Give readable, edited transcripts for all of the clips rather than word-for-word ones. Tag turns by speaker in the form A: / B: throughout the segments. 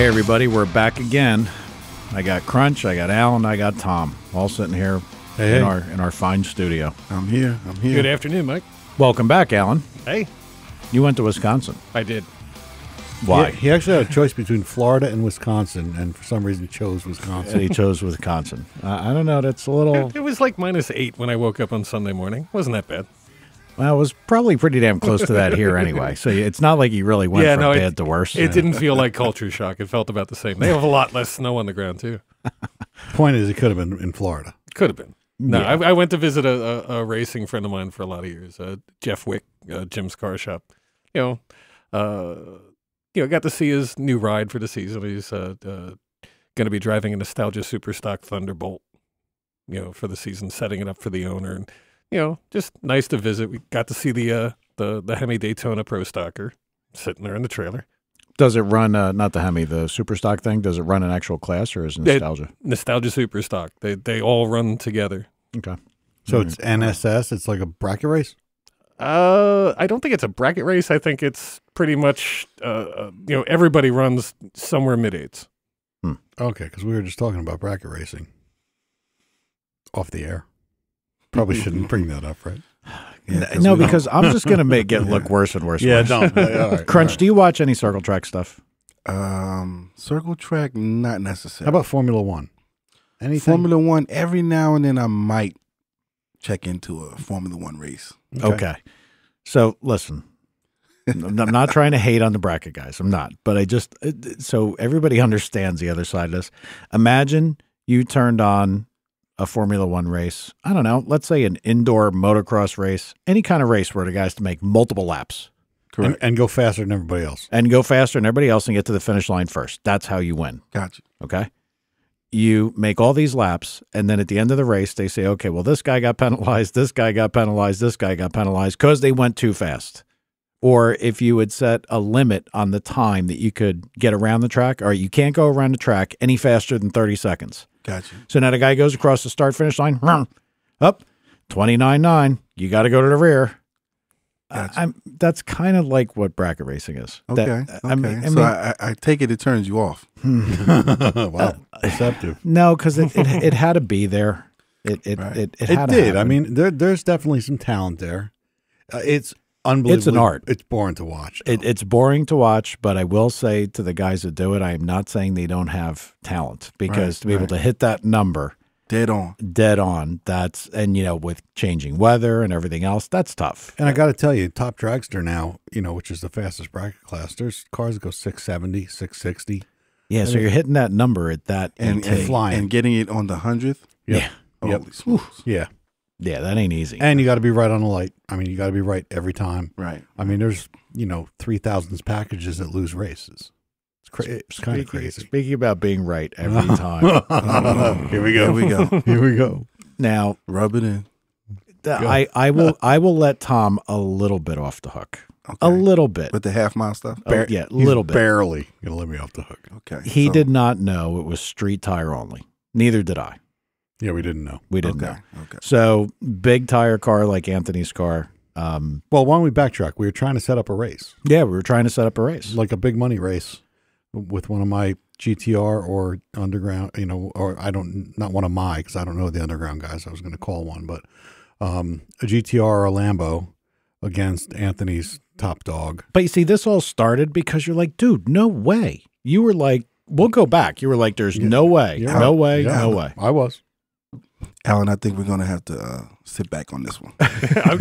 A: Hey everybody, we're back again. I got Crunch, I got Alan, I got Tom, all sitting here in our fine studio.
B: I'm here.
C: Good afternoon, Mike.
A: Welcome back, Alan.
C: Hey.
A: You went to Wisconsin.
C: I did.
A: Why?
D: He actually had a choice between Florida and Wisconsin, and for some reason chose Wisconsin.
A: And he chose Wisconsin. I don't know. That's a little.
C: It was like -8 when I woke up on Sunday morning. Wasn't that bad?
A: Well, it was probably pretty damn close to that here anyway. So it's not like you really went from bad to worse.
C: It didn't feel like culture shock. It felt about the same. They have a lot less snow on the ground, too.
D: Point is, it could have been in Florida.
C: Could have been. No,
A: Yeah.
C: I went to visit a racing friend of mine for a lot of years, Jeff Wick, Jim's car shop. Got to see his new ride for the season. He's going to be driving a nostalgia Superstock Thunderbolt, for the season, setting it up for the owner. And, just nice to visit. We got to see the Hemi Daytona Pro Stocker sitting there in the trailer.
A: Does it run, not the Hemi, the Superstock thing? Does it run an actual class or is it nostalgia?
C: Nostalgia Superstock. They all run together.
A: Okay.
D: So it's NSS. It's like a bracket race.
C: I don't think it's a bracket race. I think it's pretty much, everybody runs somewhere mid-8s.
D: Okay, because we were just talking about bracket racing off the air. Probably shouldn't bring that up, right?
B: Yeah,
A: No, because I'm just going to make it look worse and worse.
D: Yeah,
A: worse.
D: don't. All right,
A: Crunch, do you watch any circle track stuff?
B: Circle track, not
D: How
B: necessary.
D: about Formula One? Anything?
B: Formula One? Every now and then I might check into a Formula One race.
A: Okay. So listen, I'm not trying to hate on the bracket guys. I'm not, but so everybody understands the other side of this. Imagine you turned on a Formula One race. I don't know. Let's say an indoor motocross race, any kind of race where the guys to make multiple laps.
B: Correct.
D: And go faster than everybody else.
A: And go faster than everybody else and get to the finish line first. That's how you win.
B: Gotcha.
A: Okay. You make all these laps, and then at the end of the race, they say, okay, well, this guy got penalized, this guy got penalized, this guy got penalized because they went too fast. Or if you would set a limit on the time that you could get around the track, or you can't go around the track any faster than 30 seconds.
B: Gotcha.
A: So now the guy goes across the start-finish line, up, 29.9, you got to go to the rear.
B: Gotcha.
A: That's kind of like what bracket racing is.
B: Okay. I take it turns you off.
D: Wow, deceptive.
A: No, because it had to be there. It
D: It
A: had to
D: did.
A: happen.
D: I mean, there's definitely some talent there. It's unbelievable.
A: It's an art.
D: It's boring to watch.
A: It's boring to watch, but I will say to the guys that do it, I am not saying they don't have talent, because to be able to hit that number
B: Dead on.
A: with changing weather and everything else, that's tough.
D: And I got to tell you, Top Dragster now, which is the fastest bracket class, there's cars that go 670, 660.
A: Yeah, so you're hitting that number at that
B: And
D: flying.
B: and getting it on the 100th.
A: Yeah.
B: Holy smokes.
D: Yeah.
A: Yeah, that ain't easy.
D: And you got to be right on the light. I mean, you got to be right every time.
B: Right.
D: I mean, there's, 3,000 packages that lose races. It's kind of crazy.
A: Speaking about being right every time.
D: Here we go.
B: Here we go.
D: Here we go.
A: Now,
B: Rub it in.
A: I will let Tom a little bit off the hook.
B: Okay.
A: A little bit.
B: With the half-mile stuff?
A: A little bit.
D: Barely going to let me off the hook.
B: Okay.
A: He did not know it was street tire only. Neither did I.
D: Yeah, we didn't know.
A: We didn't know.
B: Okay.
A: So big tire car like Anthony's car.
D: Well, why don't we backtrack? We were trying to set up a race,
A: Yeah, we were trying to set up a race.
D: like a big money race with one of my GTR or underground, or not one of my, because I don't know the underground guys. I was going to call one, but a GTR or a Lambo against Anthony's top dog.
A: But you see, this all started because you're like, dude, no way. You were like, we'll go back. You were like, there's no way,
D: Yeah.
A: no way,
D: Yeah.
A: no way.
D: I was.
B: Alan, I think we're going to have to sit back on this one,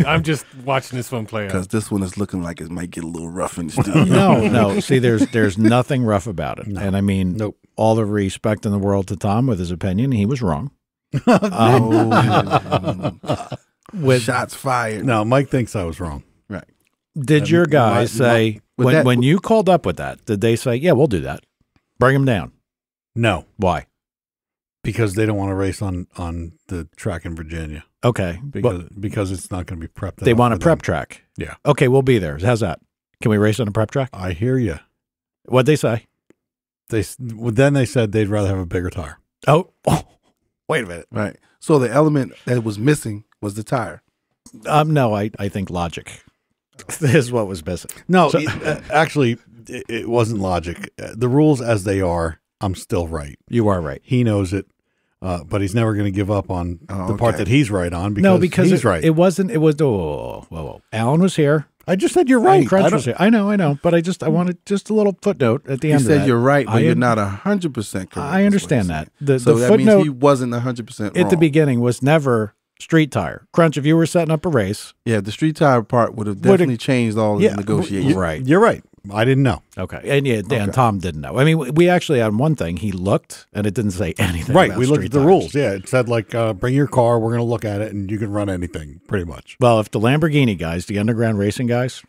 C: I'm just watching this one play
B: because
C: out.
B: this one is looking like it might get a little rough in the studio.
A: No. See, there's nothing rough about it. And I mean,
D: Nope.
A: all the respect in the world to Tom with his opinion. He was wrong. With
B: Shots fired.
D: No, Mike thinks I was wrong.
B: Right.
A: Did your guys say
B: with that-
A: when you called up with that? Did they say, yeah, we'll do that? Bring him down.
D: No,
A: Why?
D: because they don't want to race on the track in Virginia
A: Okay,
D: because it's not going to be prepped.
A: they
D: enough
A: want a
D: for
A: prep
D: them.
A: track.
D: Yeah.
A: Okay, we'll be there. How's that? Can we race on a prep track?
D: I hear you.
A: What'd they say?
D: Then they said they'd rather have a bigger tire.
A: Oh, wait a minute.
B: Right. So the element that was missing was the tire.
A: No, I think logic is what was missing.
D: No,
A: So-
D: actually, it wasn't logic. The rules as they are, I'm still right.
A: You are right.
D: He knows it, but he's never going to give up on the part that he's right on because he's right.
A: It wasn't. It was. Whoa. Alan was here.
D: I just said you're right.
A: Crunch was here. I know. But I wanted just a little footnote at the end.
B: You said you're right, but you're not 100% correct.
A: I understand that.
B: So
A: the
B: that
A: footnote
B: means he wasn't 100% wrong.
A: at the beginning was never street tire. Crunch, if you were setting up a race.
B: Yeah, the street tire part would have definitely changed all the negotiations.
A: Right.
D: You're right. I didn't know.
A: Okay. And Tom didn't know. I mean, we actually had one thing. He looked, and it didn't say anything
D: Right.
A: about
D: We looked
A: street
D: at the
A: tires.
D: rules. Yeah. It said, like, bring your car. We're going to look at it, and you can run anything, pretty much.
A: Well, if the Lamborghini guys, the underground racing guys,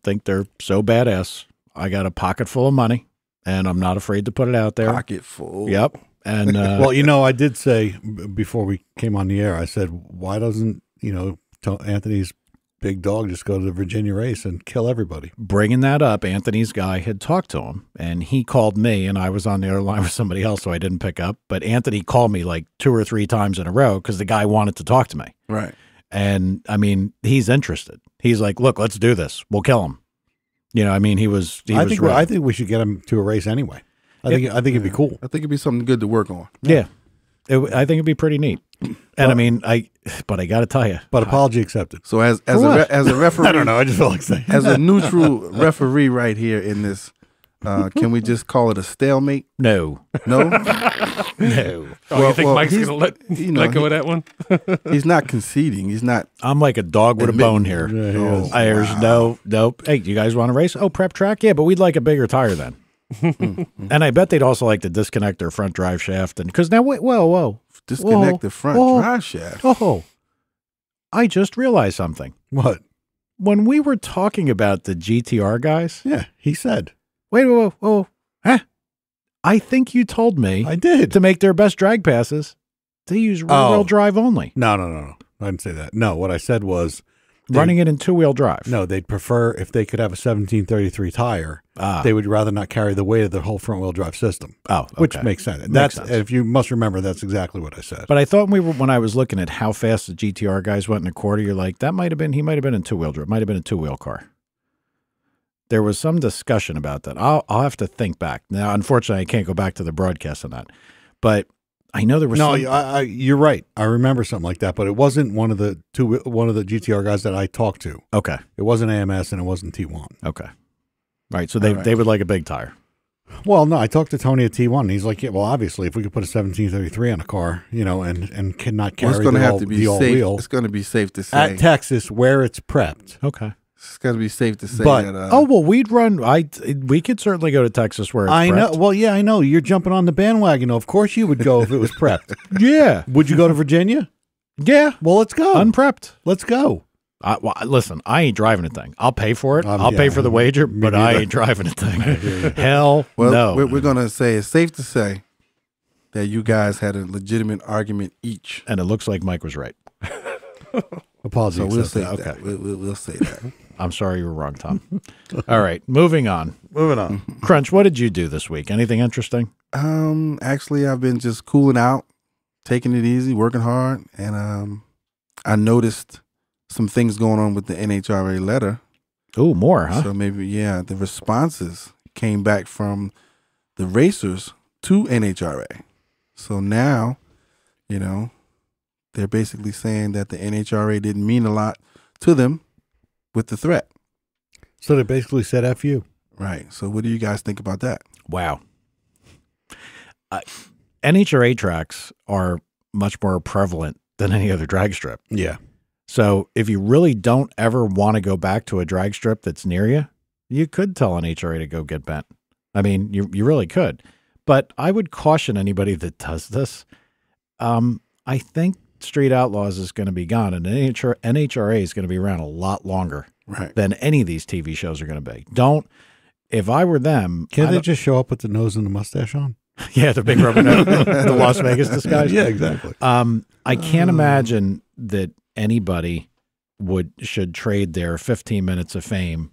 A: think they're so badass, I got a pocket full of money, and I'm not afraid to put it out there.
B: Pocket full.
A: Yep. And
D: well, I did say before we came on the air, I said, why doesn't, Anthony's big dog just go to the Virginia race and kill everybody?
A: bringing that up, Anthony's guy had talked to him, and he called me, and I was on the other line with somebody else, so I didn't pick up. But Anthony called me like 2 or 3 times in a row because the guy wanted to talk to me.
B: Right.
A: And I mean, he's interested. He's like, look, let's do this. We'll kill him. He was.
D: I think we should get him to a race anyway. I think it'd be cool.
B: I think it'd be something good to work on.
A: Yeah. I think it'd be pretty neat. And but I got to tell you.
D: But apology accepted.
B: So as a referee,
D: I don't know. I just felt like saying
B: as a neutral referee right here in this, can we just call it a stalemate?
A: No.
B: No?
A: No.
C: Oh, you think Mike's
B: he's-
C: going to let go of that one?
B: He's not conceding. He's not.
A: I'm like a dog with a bone here.
D: Yeah, he is.
A: There's no. Hey, you guys want to race? Oh, prep track? Yeah, but we'd like a bigger tire then. And I bet they'd also like to disconnect their front drive shaft. And because now, whoa.
B: Disconnect the front drive shaft.
A: Oh, I just realized something.
D: What?
A: When we were talking about the GTR guys,
D: Yeah, he said.
A: wait, whoa. Huh? I think you told me
D: I did.
A: to make their best drag passes to use rear-wheel drive only.
D: No. I didn't say that. No, what I said was
A: Running it in two-wheel drive.
D: no, they'd prefer if they could have a 1733 tire, they would rather not carry the weight of the whole front-wheel drive system.
A: Oh, okay.
D: Which makes sense.
A: Makes sense.
D: If you must remember, that's exactly what I said.
A: But I thought when I was looking at how fast the GTR guys went in a quarter, you're like, he might have been in two-wheel drive. Might have been a two-wheel car. There was some discussion about that. I'll have to think back. Now, unfortunately, I can't go back to the broadcast on that. But I know there was
D: you're right. I remember something like that, but it wasn't one of the GTR guys that I talked to.
A: Okay.
D: It wasn't AMS and it wasn't T1.
A: Okay. Right. So they would like a big tire.
D: Well, no, I talked to Tony at T1. And he's like, yeah, well, obviously, if we could put a 1733 on a car, and cannot carry
B: it's going to have to
D: the
B: be safe.
D: all-wheel
B: It's going to be safe to say.
D: at Texas where it's prepped.
A: Okay.
B: It's got to be safe to say
D: But-
B: that.
A: we'd run. We could certainly go to Texas where it's
D: I know.
A: prepped.
D: Well, yeah, I know. You're jumping on the bandwagon. Of course you would go if it was prepped.
A: Yeah.
D: Would you go to Virginia?
A: Yeah.
D: Well, let's go.
A: Unprepped.
D: Let's go.
A: Listen, I ain't driving a thing. I'll pay for it. I'll
D: yeah,
A: pay for the wager, but I
D: neither.
A: ain't driving a thing. Hell
B: Well,
A: no.
B: we're going to say it's safe to say that you guys had a legitimate argument each.
A: And it looks like Mike was right.
D: Apologies.
B: So we'll say
A: Okay.
B: that. We'll say that.
A: I'm sorry you were wrong, Tom. All right, moving on.
D: Moving on.
A: Crunch, what did you do this week? Anything interesting?
B: Actually, I've been just cooling out, taking it easy, working hard, and I noticed some things going on with the NHRA letter.
A: Ooh, more, huh?
B: So maybe, the responses came back from the racers to NHRA. So now, they're basically saying that the NHRA didn't mean a lot to them with the threat.
D: So they basically said F you.
B: Right. So what do you guys think about that?
A: Wow. NHRA tracks are much more prevalent than any other drag strip.
D: Yeah.
A: So if you really don't ever want to go back to a drag strip that's near you, you could tell NHRA to go get bent. I mean, you really could. But I would caution anybody that does this. I think Street Outlaws is going to be gone, and NHRA is going to be around a lot longer than any of these TV shows are going to be. If I were them...
D: Can't they just show up with the nose and the mustache on?
A: Yeah, the big rubber nose, the Las Vegas disguise.
D: Yeah, exactly.
A: I can't imagine that anybody should trade their 15 minutes of fame,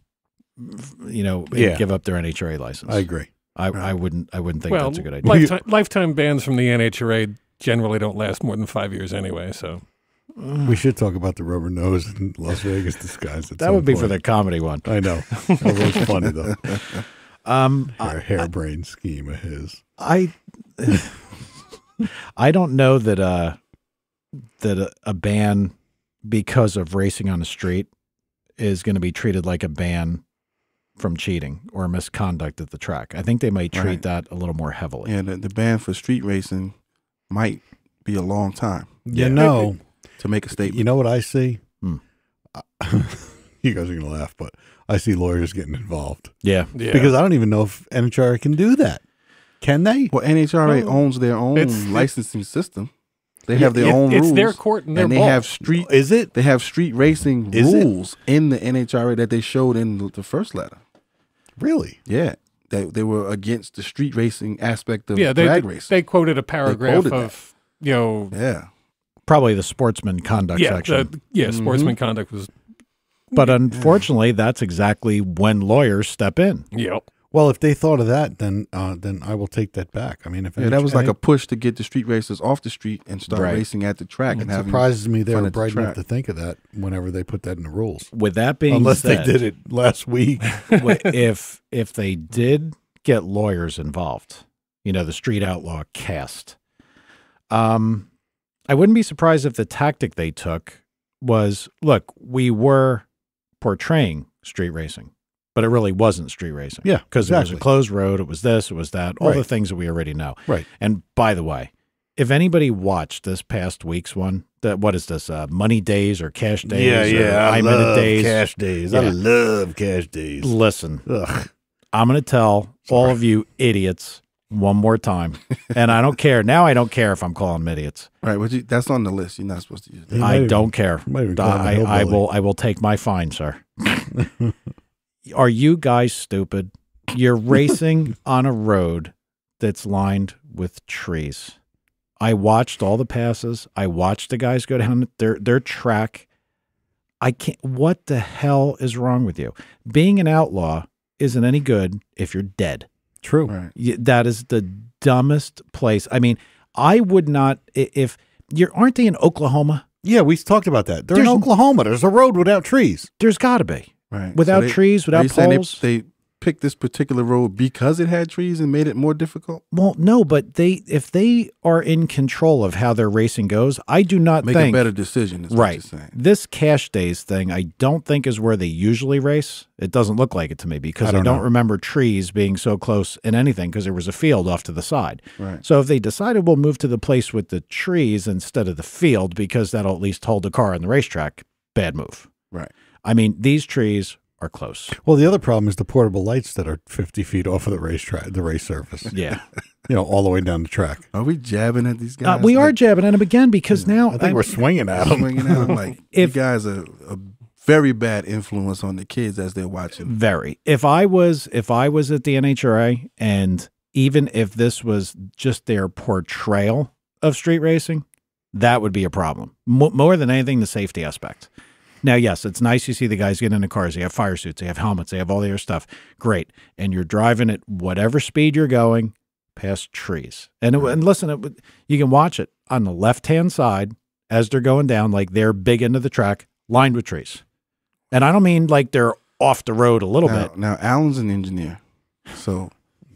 A: and give up their NHRA license.
D: I agree.
A: I wouldn't think that's a good idea.
C: Lifetime bans from the NHRA generally don't last more than 5 years anyway. So
D: we should talk about the rubber nose and Las Vegas disguise.
A: That would be for the comedy one.
D: I know. That was funny though. Harebrained scheme of his.
A: I don't know that a ban because of racing on the street is going to be treated like a ban from cheating or misconduct at the track. I think they might treat that a little more heavily.
B: Yeah, the ban for street racing might be a long time.
D: You know,
B: to make a statement.
D: You know what I see? You guys are going to laugh, but I see lawyers getting involved.
A: Yeah.
D: Because I don't even know if NHRA can do that. Can they?
B: Well, NHRA owns their own licensing system. They have their own rules.
C: It's their court and their
B: they
C: ball.
B: have street.
D: Is it?
B: They have street racing rules in the NHRA that they showed in the first letter.
D: Really?
B: Yeah. They were against the street racing aspect of
C: drag
B: racing.
C: They quoted a paragraph of,
A: probably the sportsman conduct section.
C: Sportsman conduct was.
A: But unfortunately, that's exactly when lawyers step in.
C: Yep.
D: Well, if they thought of that, then I will take that back. I mean, if
B: that was like a push to get the street racers off the street and start racing at the track.
D: It surprises me they were bright enough to think of that whenever they put that in the rules.
A: With that being
D: unless
A: said,
D: they did it last week.
A: if they did get lawyers involved, the Street Outlaw cast, I wouldn't be surprised if the tactic they took was, look, we were portraying street racing, but it really wasn't street racing.
D: Yeah,
A: because it was a closed road. It was this, it was that, all the things that we already know.
D: Right.
A: And by the way, if anybody watched this past week's one, what is this, Money Days or Cash Days?
D: I love
A: days?
D: Cash Days. I love Cash Days.
A: Listen, I'm going to tell all of you idiots one more time, and I don't care. Now I don't care if I'm calling them idiots.
B: Right, but that's on the list. You're not supposed to use that.
A: I don't care. I will take my fine, sir. Are you guys stupid? You're racing on a road that's lined with trees. I watched all the passes. I watched the guys go down their track. I can't. What the hell is wrong with you? Being an outlaw isn't any good if you're dead.
D: True.
B: Right.
A: That is the dumbest place. I mean, I would not, if you're, aren't they in Oklahoma?
D: Yeah, we talked about that. They're in Oklahoma. There's a road without trees.
A: There's got to be.
B: Right.
A: Without trees, without poles.
B: They picked this particular road because it had trees and made it more difficult?
A: Well, no, but if they are in control of how their racing goes, I do not
B: make a better decision. Is what you're saying.
A: This Cash Days thing, I don't think is where they usually race. It doesn't look like it to me because I don't remember trees being so close in anything because there was a field off to the side.
B: Right.
A: So if they decided we'll move to the place with the trees instead of the field because that'll at least hold the car on the racetrack, bad move.
B: Right.
A: I mean, these trees are close.
D: Well, the other problem is the portable lights that are 50 feet off of the racetrack, the race surface.
A: Yeah.
D: All the way down the track.
B: Are we jabbing at these guys?
A: We are jabbing at them again because now
D: I think we're swinging at them.
B: Like, you guys are a very bad influence on the kids as they're watching.
A: Very. If I was at the NHRA, and even if this was just their portrayal of street racing, that would be a problem. More than anything, the safety aspect. Now, yes, it's nice you see the guys get into cars. They have fire suits. They have helmets. They have all their stuff. Great. And you're driving at whatever speed you're going past trees. And listen, you can watch it on the left-hand side as they're going down, like they're big into the track, lined with trees. And I don't mean like they're off the road a little bit.
B: Now, Alan's an engineer. So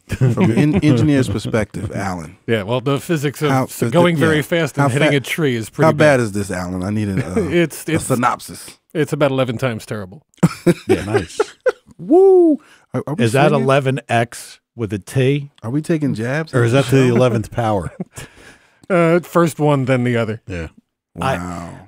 B: from an engineer's perspective, Alan.
C: Yeah, well, the physics of going very fast and hitting a tree is pretty
B: bad. How bad is this, Alan? I need a synopsis.
C: It's about 11 times terrible.
A: Yeah, nice.
B: Woo!
A: Is that 11X with a T?
B: Are we taking jabs?
D: Or is that to the 11th power?
C: First one, then the other.
D: Yeah.
B: Wow.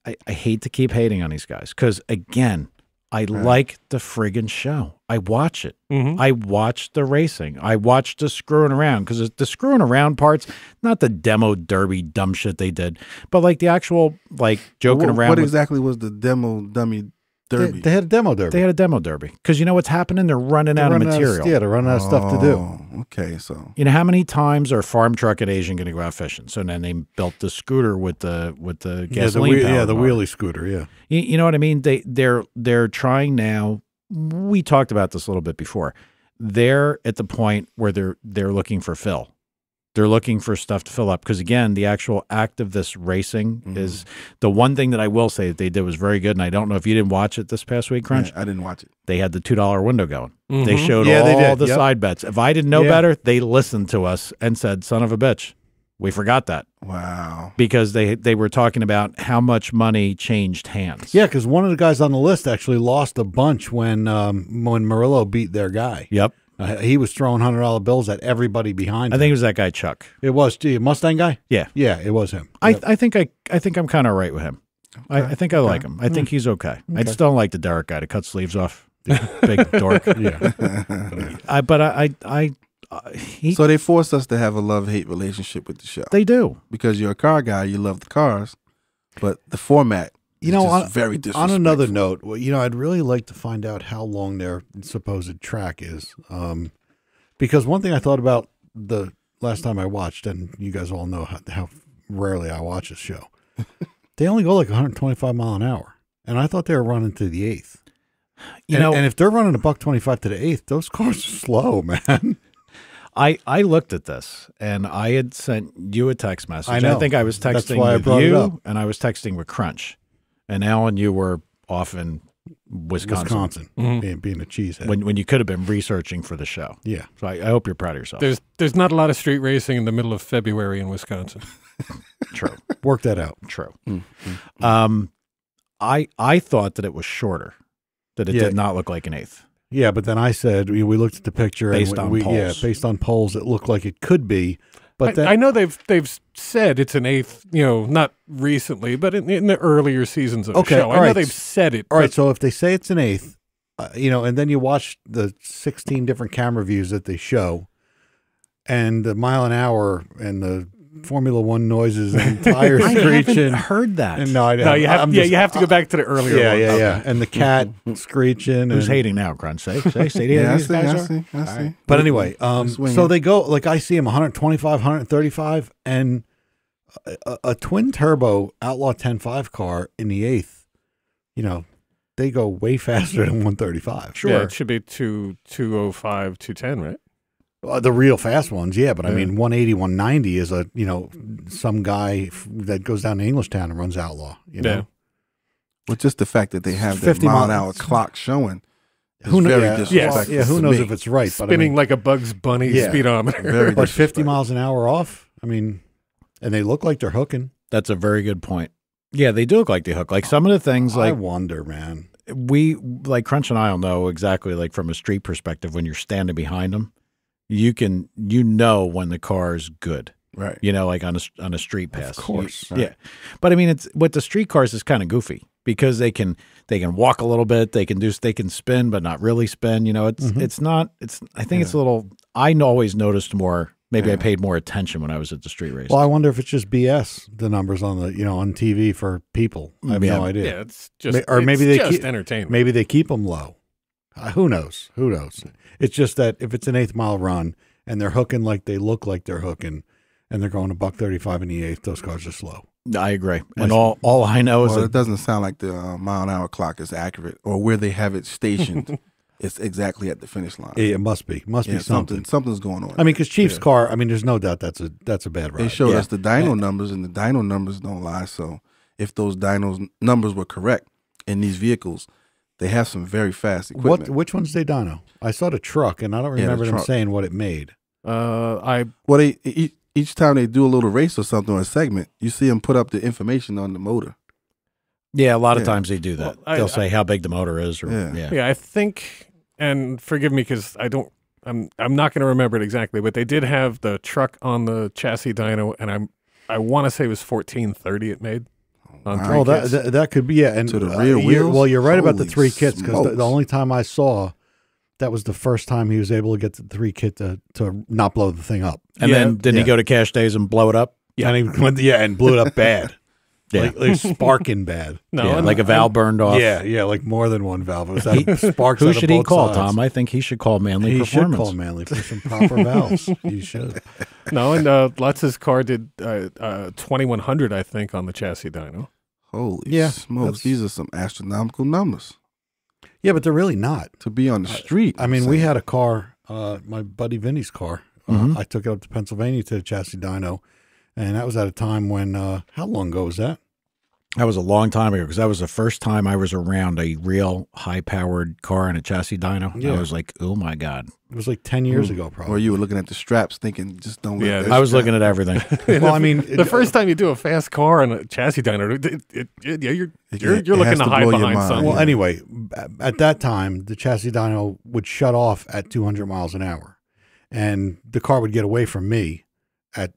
A: I hate to keep hating on these guys because, again, I like the friggin' show. I watch it.
C: Mm-hmm.
A: I watch the racing. I watch the screwing around because the screwing around parts, not the demo derby dumb shit they did, but like the actual like joking around.
B: What exactly was the demo dummy derby?
D: They had a demo derby.
A: They had a demo derby because you know what's happening? They're running out of material.
D: They're running out of stuff to do.
B: Okay, so
A: you know how many times are farm truck and Asian going to go out fishing? So then they built the scooter with the gasoline.
D: The wheelie scooter. Yeah,
A: you know what I mean? They're trying now. We talked about this a little bit before. They're at the point where they're looking for fill. They're looking for stuff to fill up because, again, the actual act of this racing is the one thing that I will say that they did was very good. And I don't know if you didn't watch it this past week, Crunch.
B: Yeah, I didn't watch it.
A: They had the $2 window going.
C: Mm-hmm.
A: They showed
D: Yeah, they
A: all
D: did.
A: the
D: Yep.
A: side bets. If I didn't know better, they listened to us and said, son of a bitch, we forgot that.
B: Wow.
A: Because they were talking about how much money changed hands.
D: Yeah, because one of the guys on the list actually lost a bunch when Murillo beat their guy.
A: Yep.
D: He was throwing $100 bills at everybody behind
A: I
D: him.
A: think it was that guy, Chuck.
D: It was Mustang guy.
A: Yeah.
D: Yeah, it was him.
A: I think I'm kind of right with him. I think I like him. I think he's okay. I just don't like the Derek guy to cut sleeves off. Big dork.
D: Yeah.
B: So they forced us to have a love-hate relationship with the show.
A: They do.
B: Because you're a car guy, you love the cars, but the format is just very disrespectful.
D: On another note, well, I'd really like to find out how long their supposed track is. Because one thing I thought about the last time I watched, and you guys all know how rarely I watch this show, they only go like 125 mile an hour. And I thought they were running to the eighth. And if they're running $125 to the eighth, those cars are slow, man.
A: I looked at this, and I had sent you a text message.
D: I know.
A: I think I was
D: That's
A: texting
D: why I
A: with
D: brought it up.
A: you, and I was texting with Crunch. And Alan, you were off in Wisconsin.
D: Being a cheesehead.
A: When you could have been researching for the show.
D: Yeah.
A: So I hope you're proud of yourself.
C: There's not a lot of street racing in the middle of February in Wisconsin.
A: True.
D: Work that out.
A: True. I thought that it was shorter, that it did not look like an eighth.
D: Yeah, but then I said we looked at the picture
A: Based
D: and
A: on
D: we
A: polls.
D: yeah, based on polls, it looked like it could be. But
C: I know they've said it's an eighth, not recently, but in the earlier seasons of the show. I know they've said it.
D: All right, so if they say it's an eighth, and then you watch the 16 different camera views that they show, and the mile an hour and the Formula One noises and tires
A: I
D: screeching.
A: haven't heard that.
D: And
C: you have to go back to the earlier one.
D: Yeah. And the cat screeching.
A: Who's
D: and,
A: hating now, Crunch? Say
B: Yeah, I
A: these
B: see,
A: guys
B: I
A: are?
B: see, I see.
D: But anyway,
B: swinging.
D: so they go, like I see them 125, 135, and a twin turbo Outlaw 10.5 car in the eighth, they go way faster than 135.
C: Sure. Yeah, it should be 205, 210, right?
D: The real fast ones, yeah. But I mean, 180, 190 is some guy that goes down to Englishtown and runs Outlaw,
C: Yeah.
B: Well, just the fact that they have that
D: 50
B: mile an
D: miles.
B: hour clock showing is
D: Who knows?
B: very disrespectful.
D: Yeah, who
B: to
D: knows
B: me.
D: if it's right? But
C: Spinning like a Bugs Bunny speedometer.
B: Very
D: but 50
B: disrespectful.
D: miles an hour off, I mean, and they look like they're hooking.
A: That's a very good point. Yeah, they do look like they hook. Like some of the things,
D: I
A: like
D: wonder, man.
A: like Crunch and I will know exactly, like from a street perspective, when you're standing behind them, you know when the car is good.
B: Right.
A: Like on a street pass.
D: Of course.
A: Yeah. But I mean, it's with the street cars is kind of goofy because they can walk a little bit, they can spin but not really spin. It's not. I think it's a little. I always noticed more. Maybe I paid more attention when I was at the street race.
D: Well, I wonder if it's just BS, the numbers on the on TV for people. I have no idea.
C: Yeah, it's just
D: maybe
C: it's
D: they
C: just
D: keep
C: entertainment.
D: Maybe they keep them low. Who knows? Who knows? It's just that if it's an eighth mile run and they're hooking like they look like they're hooking, and they're going $135 in the eighth, those cars are slow.
A: I agree. And all I know is
B: Well,
A: that
B: it doesn't sound like the mile an hour clock is accurate, or where they have it stationed. It's exactly at the finish line.
D: It must be. Must be something.
B: Something's going on.
D: I mean, because Chief's car. I mean, there's no doubt that's a bad ride.
B: They showed us the dyno numbers, and the dyno numbers don't lie. So if those dyno numbers were correct in these vehicles, they have some very fast equipment.
D: Which one's they dyno? I saw the truck, and I don't remember them saying what it made.
B: Well, each time they do a little race or something or a segment, you see them put up the information on the motor.
A: a lot of times they do that.
C: Well,
A: They'll say how big the motor is. Or,
C: Yeah, I think, and forgive me because I'm not going to remember it exactly, but they did have the truck on the chassis dyno, and I want to say it was 1430 it made.
D: Oh, that could be, yeah. And
B: to the rear wheels?
D: Well, you're right about the
B: Holy
D: 3 kits because the
B: smokes.
D: only time I saw that was the first time he was able to get the 3 kit to not blow the thing up.
A: And then didn't he go to Cash Days and blow it up?
D: Yeah, and he went, and blew it up bad. like sparking bad.
C: No,
A: like a valve burned off.
D: Yeah, like more than one valve. It was that sparks.
A: Who
D: out of
A: should he
D: both
A: call,
D: sides.
A: Tom? I think he should call Manly
D: He
A: Performance.
D: should call Manly for some proper valves. He should.
C: No, and Lutz's car did 2100, I think, on the chassis dyno.
B: Holy smokes. These are some astronomical numbers
D: Yeah, but they're really not.
B: to be on the street.
D: I mean, we had a car, my buddy Vinny's car, I took it up to Pennsylvania to the chassis dyno, and that was at a time when, how long ago was that?
A: That was a long time ago because that was the first time I was around a real high-powered car and a chassis dyno.
D: Yeah.
A: I was like, oh, my God.
D: It was like 10 years ago, probably.
B: Or you were looking at the straps thinking, just don't
C: Yeah,
B: let that
A: I was
B: strap-
A: looking at everything.
D: Well, I mean,
C: The first time you do a fast car and a chassis dyno, you're looking
B: has
C: to
B: to
C: hide
B: blow your
C: behind
B: mind.
C: something.
D: well,
B: Yeah.
D: anyway, at that time, the chassis dyno would shut off at 200 miles an hour, and the car would get away from me at,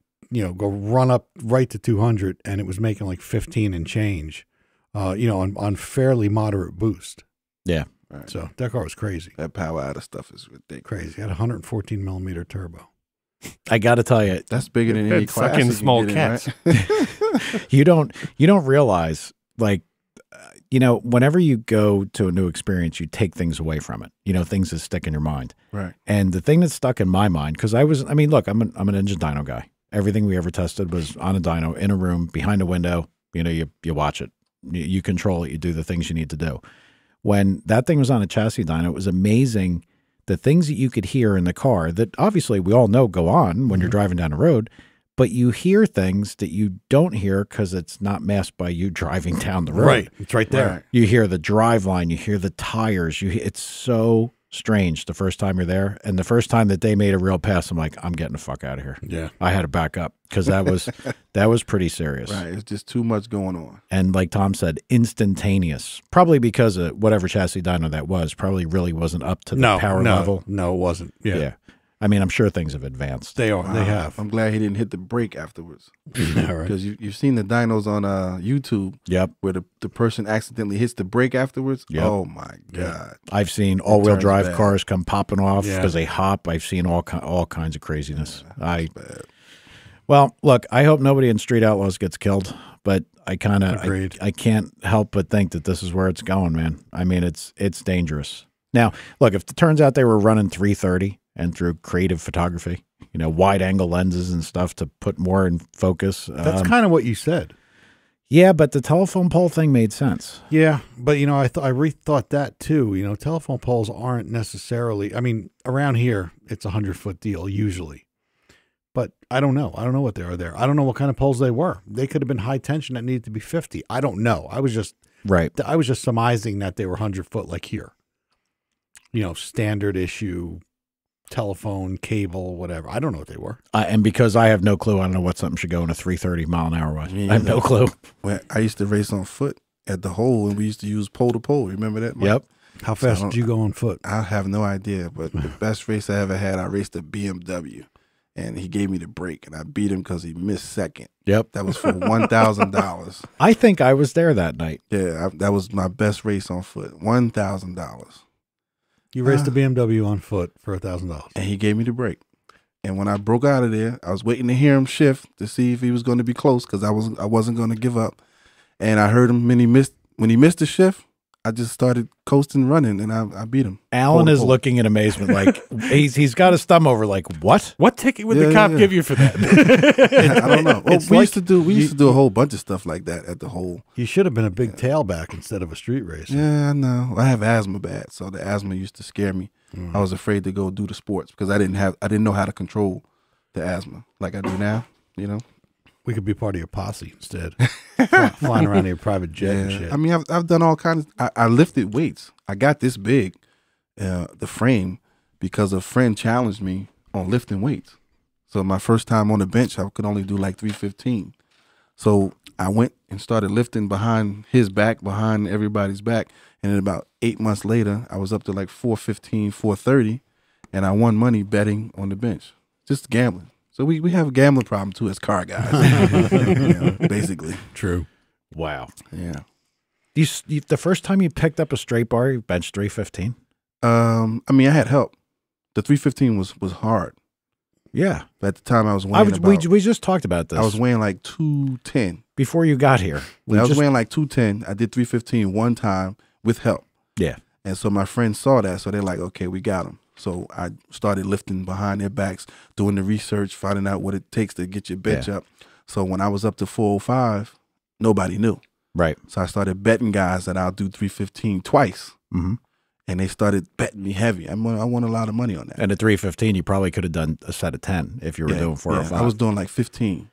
D: go run up right to 200, and it was making like 15 and change, on fairly moderate boost.
A: Yeah.
B: Right.
D: So that car was crazy.
B: That power out of stuff is ridiculous.
D: Crazy. It had a 114 millimeter turbo.
A: I got to tell you,
B: That's bigger than any
C: That'd suck
B: class
C: in
B: you
C: small
B: get
C: cats.
B: right?
A: you don't realize, like, whenever you go to a new experience, you take things away from it, things that stick in your mind.
B: Right.
A: And the thing that stuck in my mind, because look, I'm an engine dyno guy. Everything we ever tested was on a dyno in a room behind a window. You watch it, you control it, you do the things you need to do. When that thing was on a chassis dyno, it was amazing the things that you could hear in the car that obviously we all know go on when you're driving down the road, but you hear things that you don't hear because it's not masked by you driving down the road.
D: Right. It's right there.
B: Right.
A: You hear the drive line, you hear the tires, it's so strange the first time you're there. And the first time that they made a real pass, I'm like, I'm getting the fuck out of here.
D: Yeah.
A: I had to back up because that was pretty serious.
B: Right. It's just too much going on.
A: And like Tom said, instantaneous. Probably because of whatever chassis dyno that was, probably really wasn't up to the power level.
D: No, it wasn't. Yeah.
A: I mean, I'm sure things have advanced.
D: They are. They have.
B: I'm glad he didn't hit the brake afterwards.
D: Yeah, right.
B: Because you've seen the dynos on YouTube
A: Yep.
B: where the person accidentally hits the brake afterwards.
A: Yep.
B: Oh, my God.
A: I've seen all-wheel
B: turns
A: drive
B: bad.
A: cars come popping off
D: Yeah.
A: because they hop. I've seen all kinds of craziness.
B: It's bad.
A: Well, look, I hope nobody in Street Outlaws gets killed, but I
D: Agreed.
A: I can't help but think that this is where it's going, man. I mean, it's dangerous. Now, look, if it turns out they were running 330 and through creative photography, wide angle lenses and stuff to put more in focus.
D: That's kind of what you said.
A: Yeah, but the telephone pole thing made sense.
D: Yeah, but I rethought that too. Telephone poles aren't necessarily. I mean, around here it's 100-foot deal usually, but I don't know. I don't know what they are there. I don't know what kind of poles they were. They could have been high tension that needed to be 50. I don't know. I was just surmising that they were 100-foot like here. Standard issue telephone cable, whatever. I don't know what they were.
A: And because I have no clue, I don't know what something should go in a 330 mile an hour watch.
B: Me
A: I have no
B: either.
A: clue.
B: When I used to race on foot at the hole, and we used to use pole to pole. Remember that, Mike?
A: Yep.
D: How fast did you go on foot?
B: I have no idea, but the best race I ever had, I raced a BMW, and he gave me the break, and I beat him because he missed second.
A: Yep.
B: That was for $1,000.
A: I think I was there that night.
B: Yeah, that was my best race on foot. $1,000,
D: You raced a BMW on foot for $1,000.
B: and he gave me the break. And when I broke out of there, I was waiting to hear him shift to see if he was going to be close because I wasn't going to give up. And I heard him when he missed the shift. I just started coasting, running, and I beat him.
A: Alan
B: Pole to
A: is
B: pole.
A: looking in amazement, like he's got his thumb over, like what?
C: What ticket would
B: Yeah,
C: the cop
B: yeah.
C: give you for that?
B: I don't know. Well,
A: It's
B: we
A: like
B: used to do a whole bunch of stuff like that at the hole.
D: You should have been a big tailback instead of a street racer.
B: Yeah, I know. I have asthma bad, so the asthma used to scare me. I was afraid to go do the sports because I didn't know how to control the asthma like I do now.
D: We could be part of your posse instead. Flying around in your private jet and shit.
B: I mean, I've done all kinds. I lifted weights. I got this big, the frame, because a friend challenged me on lifting weights. So my first time on the bench, I could only do like 315. So I went and started lifting behind his back, behind everybody's back. And then about 8 months later, I was up to like 415, 430, and I won money betting on the bench, just gambling. So we have a gambling problem too as car guys, basically.
D: True.
A: Wow.
B: Yeah.
A: You, the first time you picked up a straight bar, you benched 315?
B: I mean, I had help. The 315 was hard.
A: Yeah.
B: But at the time, I was weighing
A: we just talked about this.
B: I was weighing like 210.
A: Before you got here.
B: When I was weighing like 210, I did 315 one time with help.
A: Yeah.
B: And so my friends saw that, so they're like, okay, we got him. So I started lifting behind their backs, doing the research, finding out what it takes to get your bench up. So when I was up to 405, nobody knew.
A: Right.
B: So I started betting guys that I'll do 315 twice.
A: Mm-hmm.
B: and they started betting me heavy. I won a lot of money on that.
A: And at 315, you probably could have done a set of 10 if you were doing 4 or 5.
B: I was doing like 15.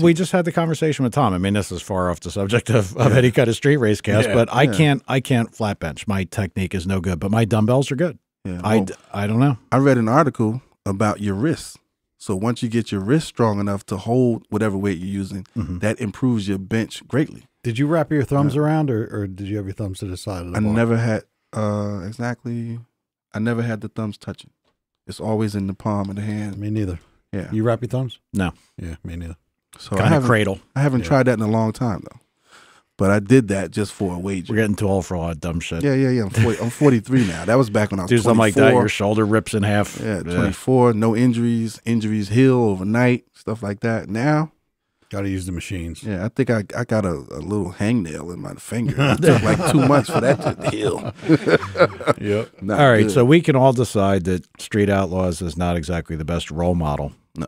A: We just had the conversation with Tom. I mean, this is far off the subject of any kind of street race cast, but I can't flat bench. My technique is no good, but my dumbbells are good. Yeah, I don't know.
B: I read an article about your wrists. So once you get your wrist strong enough to hold whatever weight you're using, that improves your bench greatly.
D: Did you wrap your thumbs around, or did you have your thumbs to the side of the bar?
B: Never had I never had the thumbs touching. It's always in the palm of the hand.
D: Me neither.
B: Yeah.
D: You wrap your thumbs?
A: No.
D: Yeah, me neither.
B: So
A: kind of cradle.
B: I haven't tried that in a long time though. But I did that just for a wager.
A: We're getting too old for all that dumb shit.
B: Yeah. I'm 43 now. That was back when I was 24.
A: Do something like that, your shoulder rips in half.
B: Yeah, 24, no injuries. Injuries heal overnight, stuff like that. Now,
D: got to use the machines.
B: Yeah, I think I got a little hangnail in my finger. It took like 2 months for that to heal.
A: Yep. All right, so we can all decide that Street Outlaws is not exactly the best role model.
B: No.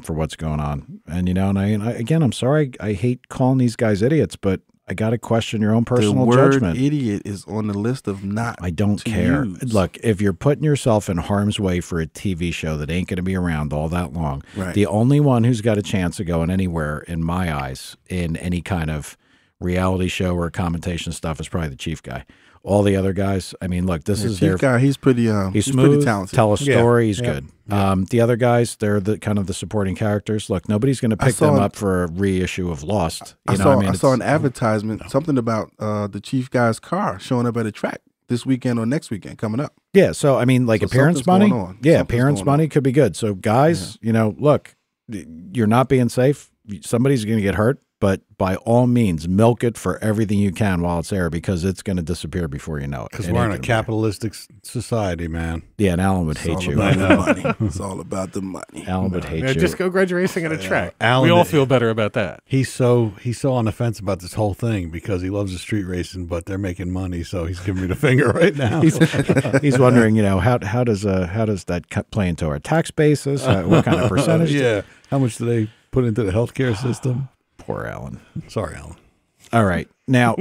A: For what's going on. And, again, I'm sorry. I hate calling these guys idiots, but I got to question your own personal judgment.
B: The word idiot is on the list of not.
A: I don't care.
B: Use.
A: Look, if you're putting yourself in harm's way for a TV show that ain't going to be around all that long, the only one who's got a chance of going anywhere, in my eyes, in any kind of reality show or commentation stuff is probably the chief guy. All the other guys, I mean, look, this is
B: chief guy. He's pretty.
A: He's smooth.
B: Pretty talented.
A: Tell a story. He's good. The other guys, they're the kind of the supporting characters. Look, nobody's going to pick them up for a reissue of Lost. I
B: saw an advertisement, something about the chief guy's car showing up at a track this weekend or next weekend coming up.
A: Yeah, so I mean, like appearance money. Yeah, appearance money could be good. So guys, look, you're not being safe. Somebody's going to get hurt. But by all means, milk it for everything you can while it's there because it's going to disappear before you know it.
D: Because we're in a capitalistic society, man.
A: Yeah, and Alan would hate you.
B: It's all about the money.
A: Alan would hate you.
C: Just go Grudge racing at a track. Alan, we all feel better about that.
D: He's so on the fence about this whole thing because he loves the street racing, but they're making money, so he's giving me the finger right now.
A: He's wondering, how does that play into our tax basis? What kind of percentage?
D: Yeah, how much do they put into the healthcare system?
A: Poor Alan.
D: Sorry, Alan.
A: All right. Now,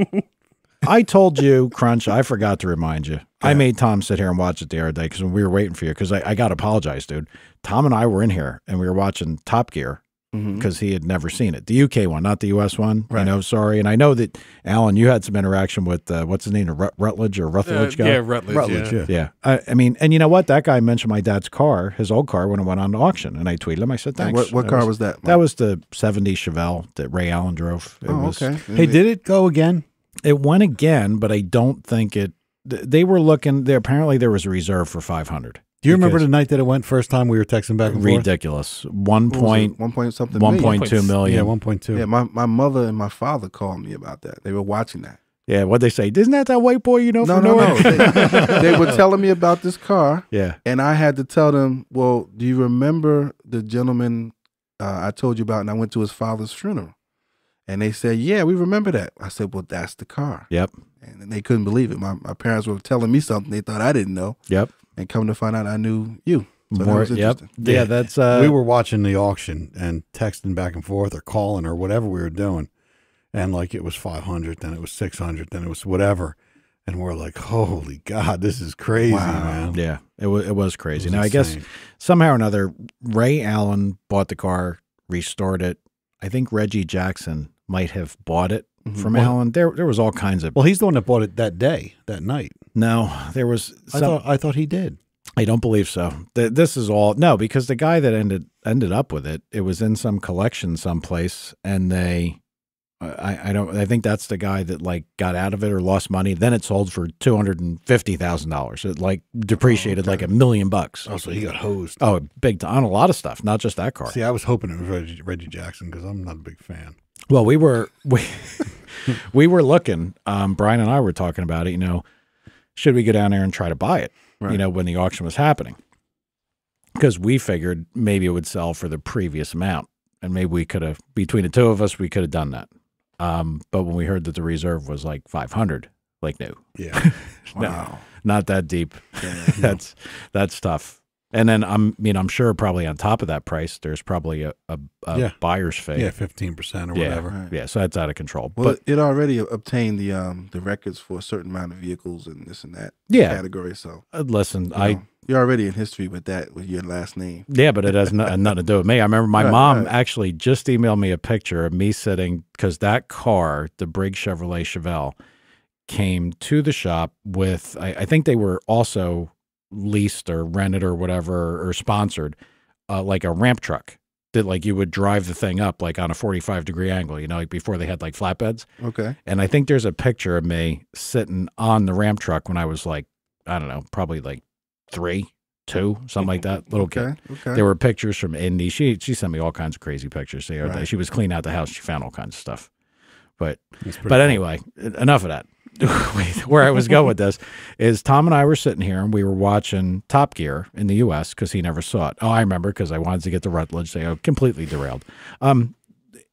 A: I told you, Crunch, I forgot to remind you. I made Tom sit here and watch it the other day because we were waiting for you because I got to apologize, dude. Tom and I were in here and we were watching Top Gear because he had never seen it. The UK one, not the US one. Right. Sorry. And I know that, Alan, you had some interaction with, what's his name, Rutledge or Rutledge guy?
C: Yeah, Rutledge.
A: Yeah. I mean, and you know what? That guy mentioned my dad's car, his old car, when it went on auction. And I tweeted him. I said, thanks.
B: What car was that? Mike?
A: That was the 70 Chevelle that Ray Allen drove.
B: Okay.
D: Hey, did it go again?
A: It went again, but I don't think it. They were looking. Apparently, there was a reserve for 500.
D: Do you remember the night that it went first time we were texting back and forth?
A: Ridiculous. 1.2 million.
D: Yeah, 1.2.
B: Yeah, my mother and my father called me about that. They were watching that.
A: Yeah, what'd they say? Isn't that white boy
B: No.
A: from
B: They were telling me about this car.
A: Yeah.
B: And I had to tell them, well, do you remember the gentleman I told you about and I went to his father's funeral? And they said, yeah, we remember that. I said, well, that's the car.
A: Yep.
B: And they couldn't believe it. My parents were telling me something they thought I didn't know.
A: Yep.
B: And come to find out I knew you. So
A: More,
B: that was interesting.
A: Yeah, that's...
D: we were watching the auction and texting back and forth or calling or whatever we were doing. And like it was 500, then it was 600, then it was whatever. And we're like, holy God, this is crazy, man.
A: Yeah, it was crazy. Now, I guess somehow or another, Ray Allen bought the car, restored it. I think Reggie Jackson might have bought it from Allen. There was all kinds of...
D: Well, he's the one that bought it that day, that night.
A: No, there was...
D: I thought he did.
A: I don't believe so. This is all... No, because the guy that ended up with it, it was in some collection someplace, and they... I think that's the guy that like got out of it or lost money. Then it sold for $250,000. It like depreciated like $1 million.
D: Oh, so he got hosed.
A: Oh, big time on a lot of stuff, not just that car.
D: See, I was hoping it was Reggie Jackson because I'm not a big fan.
A: Well, we were looking. Brian and I were talking about it. Should we go down there and try to buy it? Right. When the auction was happening, because we figured maybe it would sell for the previous amount, and maybe we could have between the two of us we could have done that. But when we heard that the reserve was like 500, like no,
D: yeah,
A: no, not that deep. Yeah, that's tough. And then I'm sure probably on top of that price, there's probably a
D: Yeah.
A: buyer's fee.
D: Yeah, 15% or
A: Yeah.
D: whatever.
B: Right.
A: Yeah, so that's out of control.
B: Well,
A: But
B: it already obtained the records for a certain amount of vehicles and this and that
A: yeah,
B: category. So
A: listen,
B: you're already in history with that with your last name.
A: yeah, but it has nothing to do with me. I remember my
B: Right,
A: mom
B: right.
A: actually just emailed me a picture of me sitting, because that car, the Briggs Chevrolet Chevelle, came to the shop with, I think they were also leased or rented or whatever or sponsored, like a ramp truck that like you would drive the thing up like on a 45-degree angle, like before they had like flatbeds.
B: Okay.
A: And I think there's a picture of me sitting on the ramp truck when I was like, I don't know, probably like 3, 2, something like that, little kid.
B: Okay.
A: There were pictures from Indy. She sent me all kinds of crazy pictures the other day.
B: Right.
A: She was cleaning out the house. She found all kinds of stuff. But
D: That's pretty
A: but
D: cool.
A: anyway, enough of that. Where I was going with this is Tom and I were sitting here and we were watching Top Gear in the U.S. because he never saw it. Oh, I remember, because I wanted to get the Rutledge. They completely derailed.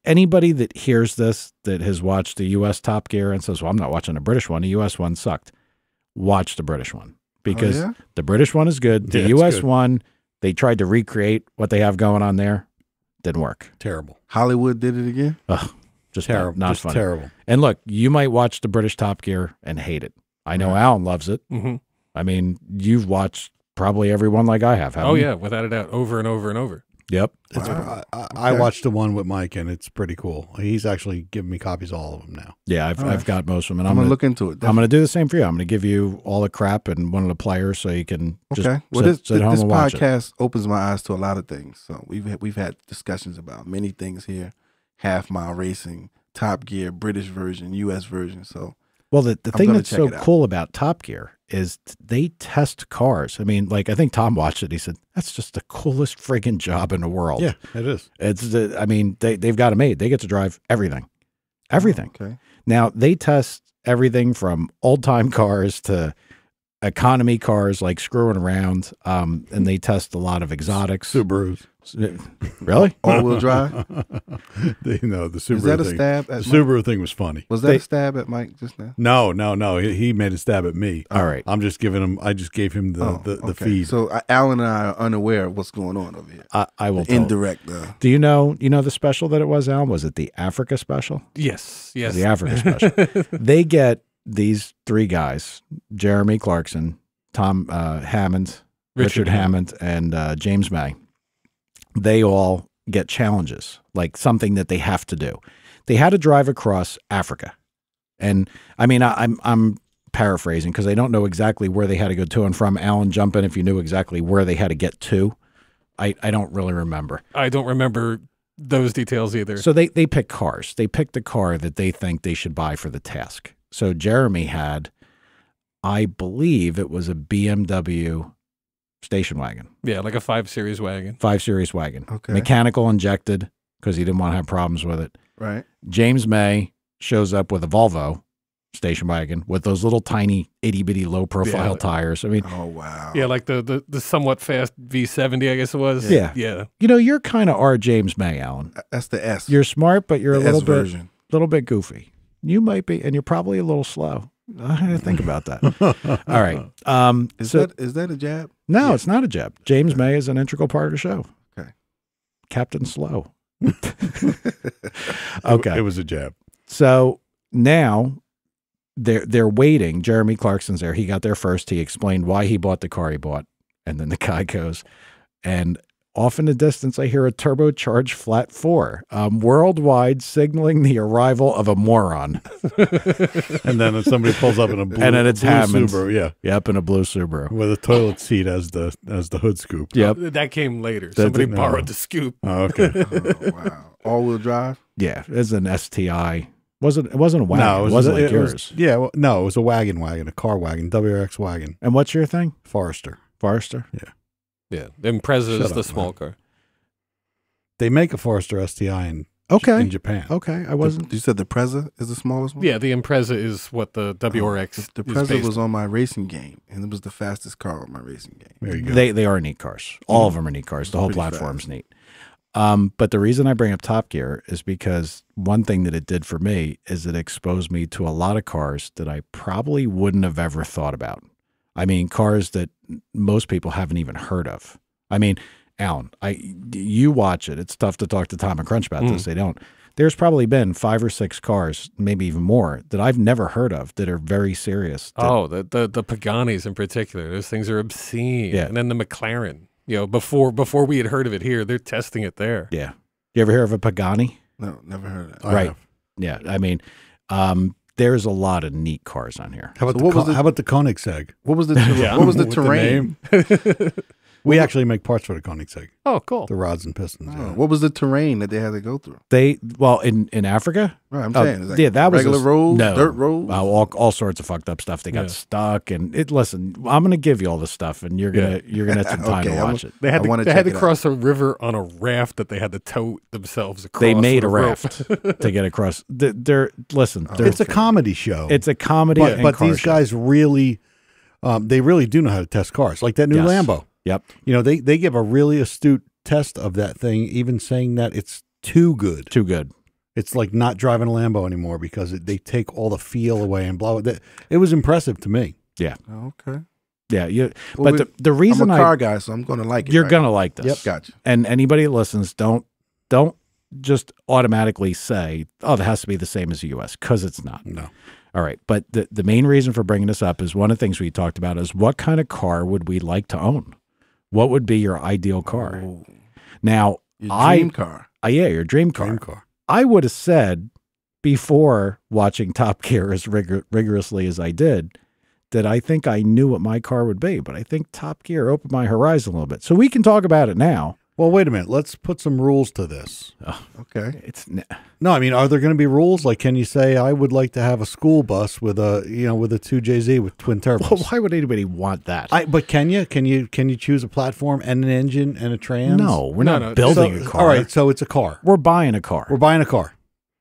A: Anybody that hears this that has watched the U.S. Top Gear and says, well, I'm not watching the British one. The U.S. one sucked. Watch the British one, because
B: yeah?
A: the British one is good. The
D: Yeah, it's
A: U.S.
D: good.
A: one, they tried to recreate what they have going on there. Didn't work.
D: Terrible.
B: Hollywood did it again.
A: Ugh, just
D: Terrible.
A: not
D: Just
A: funny.
D: terrible.
A: And look, you might watch the British Top Gear and hate it. I know Alan loves it.
C: Mm-hmm.
A: I mean, you've watched probably every one like I have. haven't
C: Oh
A: you?
C: yeah, without a doubt, over and over and over.
A: Yep.
B: Wow.
D: I watched the one with Mike, and it's pretty cool. He's actually giving me copies of all of them now.
A: Yeah, I've got most of them. And
B: I'm
A: I'm
B: gonna
A: gonna
B: look into it.
A: I'm gonna do the same for you. I'm gonna give you all the crap and one of the players so you can just
B: Okay. Well,
A: sit home
B: this
A: and watch it.
B: podcast opens my eyes to a lot of things. So we've had discussions about many things here: half mile racing, Top Gear, British version, U.S. version. So
A: Well, the
B: I'm
A: thing
B: gonna
A: that's
B: check
A: so
B: it out.
A: cool about Top Gear is they test cars. I mean, like I think Tom watched it. He said, that's just the coolest friggin' job in the world.
D: Yeah, it is.
A: I mean, they've got it made. They get to drive everything. Everything.
B: Okay.
A: Now, they test everything from old-time cars to economy cars, like screwing around, and they test a lot of exotics.
D: Subarus.
A: Really?
B: All-wheel drive.
D: The Subaru
B: Is that a
D: thing.
B: stab
D: The
B: at Mike?
D: Subaru thing was funny.
B: Was that a stab at Mike just now?
D: No. He made a stab at me.
A: All right.
D: I'm just giving him. I just gave him the
B: okay.
D: feed.
B: So Alan and I are unaware of what's going on over here.
A: I will
B: The
A: tell.
B: indirect.
A: Do you know the special that it was, Alan? Was it the Africa special?
C: Yes, yes.
A: The Africa special. They get these 3 guys, Jeremy Clarkson, Tom Hammond, Richard Hammond, and James May. They all get challenges, like something that they have to do. They had to drive across Africa. And I mean, I'm paraphrasing because I don't know exactly where they had to go to and from. Alan, jump in if you knew exactly where they had to get to. I don't really remember.
C: I don't remember those details either.
A: So they pick cars. They pick the car that they think they should buy for the task. So Jeremy had, I believe it was a BMW station wagon,
C: Yeah, like a 5 Series wagon.
A: 5 Series wagon,
B: Okay.
A: mechanical injected because he didn't want to have problems with it.
B: Right.
A: James May shows up with a Volvo station wagon with those little tiny itty bitty low profile
C: Yeah.
A: tires. I mean,
B: Oh wow.
C: Yeah, like the somewhat fast V70, I guess it was.
A: Yeah.
C: Yeah.
A: you're kind of our James May, Alan.
B: That's the S.
A: You're smart, but you're
B: the
A: a little
B: S
A: bit
B: version.
A: goofy. You might be, and you're probably a little slow. I had to think about that. All right.
B: Is
A: So
B: that a jab?
A: no, it's not a jab. James May is an integral part of the show.
B: Okay.
A: Captain Slow.
D: It
A: Okay.
D: was a jab.
A: So now they're waiting. Jeremy Clarkson's there. He got there first. He explained why he bought the car he bought. And then the guy goes, and off in the distance, I hear a turbocharged flat 4, worldwide signaling the arrival of a moron.
D: And then somebody pulls up in a blue,
A: And then it's
D: blue
A: Hammond's.
D: Subaru, yeah,
A: Yep, in a blue Subaru.
D: with a toilet seat as the hood scoop.
A: Yep.
C: That came later. Somebody
D: no.
C: borrowed the scoop.
D: Oh, okay.
B: Oh, wow. All-wheel drive.
A: Yeah, it's an STI. It wasn't a wagon.
D: No,
A: it wasn't like
D: it
A: yours.
D: was, yeah, well, no, it was a a car wagon, WRX wagon,
A: And what's your thing?
D: Forester.
A: Forester?
C: Yeah. The Impreza
D: Shut
C: is the
D: up,
C: small
D: man.
C: car.
D: They make a Forester STI in Japan.
A: Okay. I wasn't.
B: You said the Preza is the smallest one.
C: Yeah, the Impreza is what the WRX
B: The
C: is
B: Preza
C: based
B: was
C: on.
B: on my racing game, and it was the fastest car on my racing game.
D: There you go.
A: They are neat cars. All of them are neat cars. The whole
B: Pretty
A: platform's neat. But the reason I bring up Top Gear is because one thing that it did for me is it exposed me to a lot of cars that I probably wouldn't have ever thought about. I mean, cars that most people haven't even heard of. I mean, Alan, you watch it. It's tough to talk to Tom and Crunch about this. They don't. There's probably been 5 or 6 cars, maybe even more, that I've never heard of that are very serious.
C: The Paganis in particular. Those things are obscene.
A: Yeah.
C: And then the McLaren. Before we had heard of it here, they're testing it there.
A: Yeah. You ever hear of a Pagani?
B: No, never heard of that.
A: Right. Yeah. I mean, there's a lot of neat cars on here.
D: How about the Koenigsegg?
B: What was the terrain?
D: We actually make parts for the Koenigsegg,
C: Oh, cool.
D: the rods and pistons.
B: Oh, what was the terrain that they had to go through?
A: In Africa?
B: Right, I'm saying, is
A: that was
B: regular roads,
A: no,
B: dirt roads.
A: All sorts of fucked up stuff. They got stuck, and listen, I'm going to give you all the stuff, and you're gonna have some time to watch it.
C: They had to cross a river on a raft that they had to tow themselves across.
A: They made
C: with
A: a raft to get across.
D: It's a comedy show.
A: It's a comedy,
D: but these guys really, they really do know how to test cars, like that new Lambo.
A: Yep.
D: They give a really astute test of that thing, even saying that it's too good.
A: Too good.
D: It's like not driving a Lambo anymore because they take all the feel away and blah. It was impressive to me.
A: Yeah.
B: Okay.
A: Yeah. But the reason
B: I'm a car guy, so I'm going to like it.
A: You're going to like this.
B: Yep. Gotcha.
A: And anybody that listens, don't just automatically say, oh, that has to be the same as the U.S. because it's not.
D: No.
A: All right. But the main reason for bringing this up is one of the things we talked about is what kind of car would we like to own? What would be your ideal car?
B: Oh.
A: Now,
B: Your dream car.
A: Your dream car.
D: Dream car.
A: I would have said before watching Top Gear as rigorously as I did that I think I knew what my car would be, but I think Top Gear opened my horizon a little bit. So we can talk about it now.
D: Well, wait a minute. Let's put some rules to this.
B: Okay.
D: No, I mean, are there going to be rules? Like, can you say I would like to have a school bus with a 2JZ with twin turbos?
A: Well, why would anybody want that?
D: But can you choose a platform and an engine and a trans?
A: No, we're not building a car.
D: All right, so it's a car.
A: We're buying a car.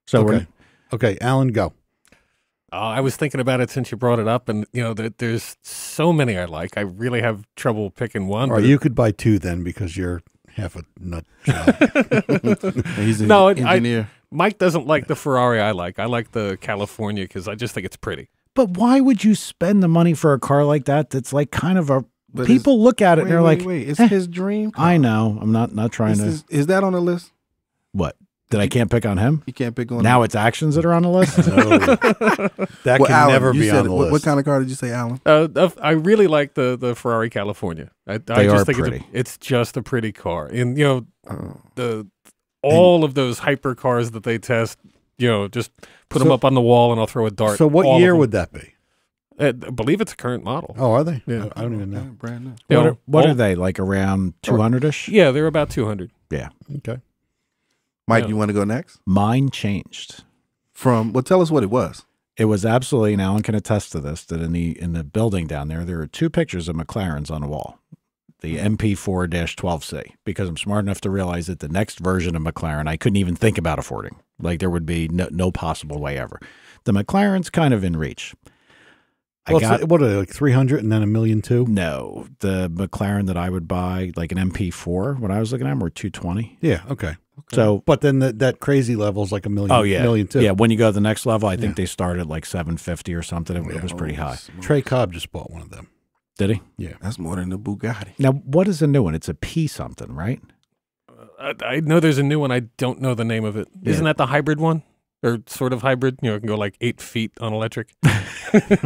A: So
D: okay, Alan, go.
C: I was thinking about it since you brought it up, and there's so many I like. I really have trouble picking one.
D: Or you could buy 2 then because you're half a nut job.
B: He's an engineer.
C: Mike doesn't like the Ferrari I like. I like the California because I just think it's pretty.
A: But why would you spend the money for a car like that? That's like kind of people look at it and they're like,
B: it's his dream car.
A: I know. I'm not trying to.
B: Is that on the list?
A: What? That I can't pick on him?
B: You can't pick on
A: now. It's actions that are on the list.
D: No. That can
B: Alan,
D: never be on the list.
B: What kind of car did you say, Alan?
C: I really like the Ferrari California. I just think
A: pretty.
C: It's just a pretty car, and all of those hyper cars that they test, just put them up on the wall, and I'll throw a dart.
D: So what year would that be?
C: I believe it's a current model.
D: Oh, are they?
C: Yeah.
D: I don't even know.
B: Brand new.
A: What are they, like around 200-ish?
C: Yeah, they're about 200.
A: Yeah.
D: Okay.
B: Mike, you want to go next?
A: Mine changed.
B: Tell us what it was.
A: It was absolutely, and Alan can attest to this, that in the building down there are 2 pictures of McLarens on the wall. The MP4-12C, because I'm smart enough to realize that the next version of McLaren I couldn't even think about affording. Like there would be no possible way ever. The McLaren's kind of in reach.
D: What are they, like 300 and then $1.2 million?
A: No, the McLaren that I would buy, like an MP4, when I was looking at them, were 220.
D: Yeah, okay.
A: So,
D: but then that crazy level is like $1 million.
A: Oh yeah,
D: $1.2 million.
A: Yeah, when you go to the next level, I think they start at like 750 or something. It was pretty high.
D: Trey Cobb just bought one of them.
A: Did he?
D: Yeah,
B: that's more than the Bugatti.
A: Now, what is a new one? It's a P something, right?
C: I know there's a new one. I don't know the name of it. Yeah. Isn't that the hybrid one? Or sort of hybrid? It can go like 8 feet on electric.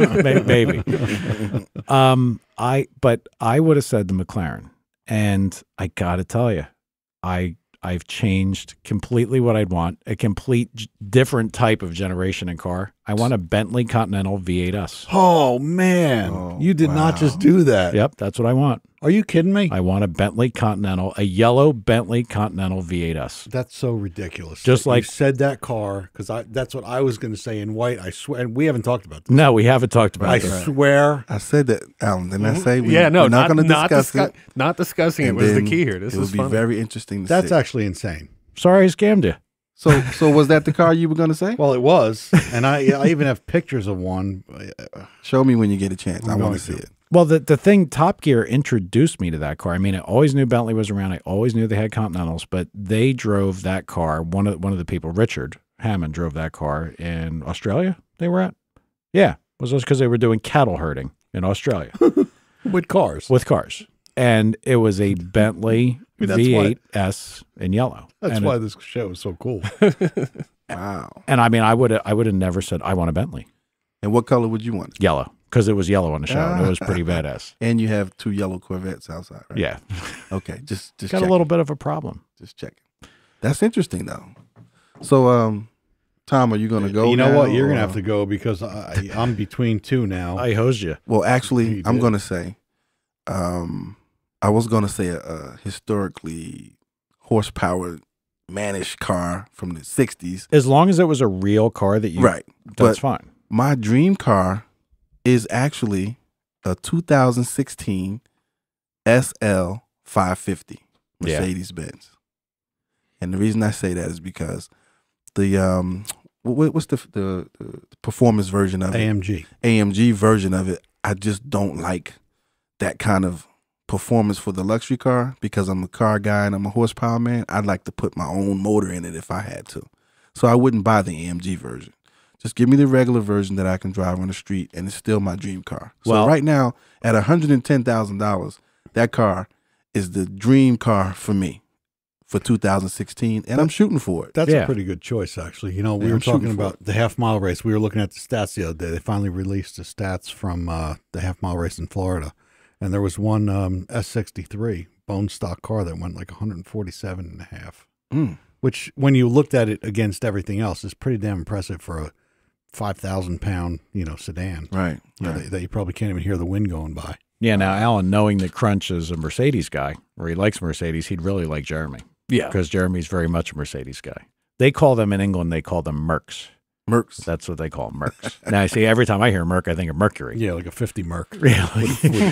A: Maybe. But I would have said the McLaren, and I got to tell you, I've changed completely what I'd want. A complete different type of generation in car. I want a Bentley Continental V8S.
D: Oh man, you did not just do that.
A: Yep, that's what I want.
D: Are you kidding me?
A: I want a Bentley Continental, a yellow Bentley Continental V8S.
D: That's so ridiculous.
A: Just like
D: you said that car, because that's what I was going to say in white. I swear, and we haven't talked about this.
A: No, we haven't talked about it.
D: I swear.
B: I said that, Alan. Didn't I say
C: we're
B: not going to discuss it?
C: Not discussing it was the key here. This
B: will be very interesting to see.
D: That's actually insane.
A: Sorry I scammed you.
B: So was that the car you were going to say?
D: Well, it was, and I even have pictures of one.
B: Show me when you get a chance. I want to see it.
A: Well, the thing, Top Gear introduced me to that car. I mean, I always knew Bentley was around. I always knew they had Continentals, but they drove that car. One of the people, Richard Hammond, drove that car in Australia. They were at, yeah, was this because they were doing cattle herding in Australia
D: with cars?
A: With cars. and it was a Bentley
D: I mean, that's why-
A: V8S in yellow.
D: That's
A: and
D: why this show is so cool.
B: Wow.
A: And I mean, I would have never said I want a Bentley
B: And what color would you want?
A: yellow because it was yellow on the show and it was pretty badass.
B: And you have 2 yellow Corvettes outside, right?
A: Yeah,
B: Okay, just
A: got
B: checking.
A: a little bit of a problem.
B: Just checking. That's interesting though. So, Tom, are you going to go?
D: You know
B: now,
D: what? You're going to
B: or-
D: have to go because I'm between two now.
A: I hosed you.
B: Well, actually,
D: You
B: I'm
D: did.
B: going to say, I was going to say a historically horsepower mannish car from the 60s.
A: As long as it was a real car that you,
B: Right.
A: that's
B: But
A: fine.
B: my dream car is actually a 2016 SL 550
A: Yeah.
B: Mercedes-Benz. And the reason I say that is because the what's the performance version of it?
D: AMG.
B: AMG version of it, I just don't like that kind of performance for the luxury car because I'm a car guy and I'm a horsepower man. I'd like to put my own motor in it if I had to. So I wouldn't buy the AMG version. Just give me the regular version that I can drive on the street and it's still my dream car. So
A: Well-
B: right now at $110,000, that car is the dream car for me for 2016 and I'm shooting for it.
D: That's
A: Yeah.
D: a pretty good choice, actually. You know, we
B: Yeah,
D: were
B: I'm shooting
D: talking
B: for
D: about the half-mile race. We were looking at the stats the other day. They finally released the stats from the half-mile race in Florida. And there was one S63 bone stock car that went like 147 and a half,
B: Mm.
D: which when you looked at it against everything else is pretty damn impressive for a 5,000 pound, sedan.
B: Right.
D: That you probably can't even hear the wind going by.
A: Yeah. Now, Alan, knowing that Crunch is a Mercedes guy, or he likes Mercedes, he'd really like Jeremy
C: Yeah.
A: because Jeremy's very much a Mercedes guy. They call them in England, they call them Mercs.
B: Mercs.
A: That's what they call them, Mercs. Now, see, every time I hear Merc, I think of Mercury.
D: Yeah, like a 50 Merc
A: Really?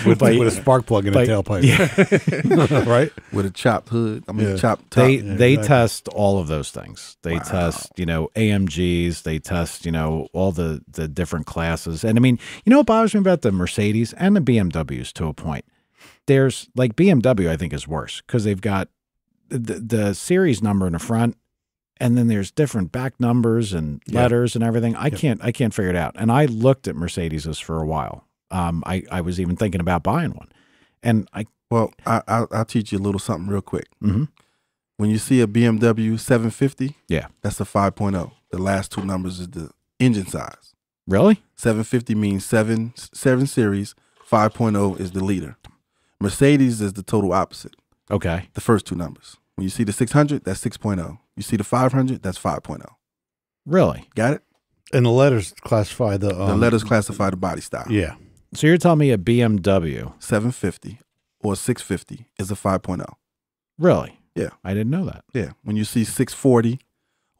D: with a spark plug and a tailpipe.
A: Yeah.
D: Right?
B: With a chopped hood. I mean,
D: Yeah.
B: chopped top.
A: They
D: Yeah,
A: they
D: exactly.
A: test all of those things. They
B: Wow.
A: test, AMGs. They test, all the different classes. And I mean, you know what bothers me about the Mercedes and the BMWs to a point? There's like BMW, I think is worse because they've got the series number in the front, and then there's different back numbers and
D: Yeah.
A: letters and everything. I
D: Yep.
A: can't figure it out. And I looked at Mercedes for a while. I was even thinking about buying one, and
B: Well, I'll teach you a little something real quick.
A: Mhm.
B: When you see a BMW 750,
A: Yeah.
B: that's a 5.0. The last 2 numbers is the engine size.
A: really
B: 750 means 7 series. 5.0 is the leader. Mercedes is the total opposite.
A: okay.
B: The first 2 numbers. When you see the 600, that's 6.0. You see the 500, that's 5.0.
A: Really?
B: Got it?
D: And the letters classify the
B: The letters classify the body style.
D: Yeah.
A: So you're telling me a BMW?
B: 750 or 650 is a 5.0.
A: Really?
B: Yeah.
A: I didn't know that.
B: Yeah. When you see 640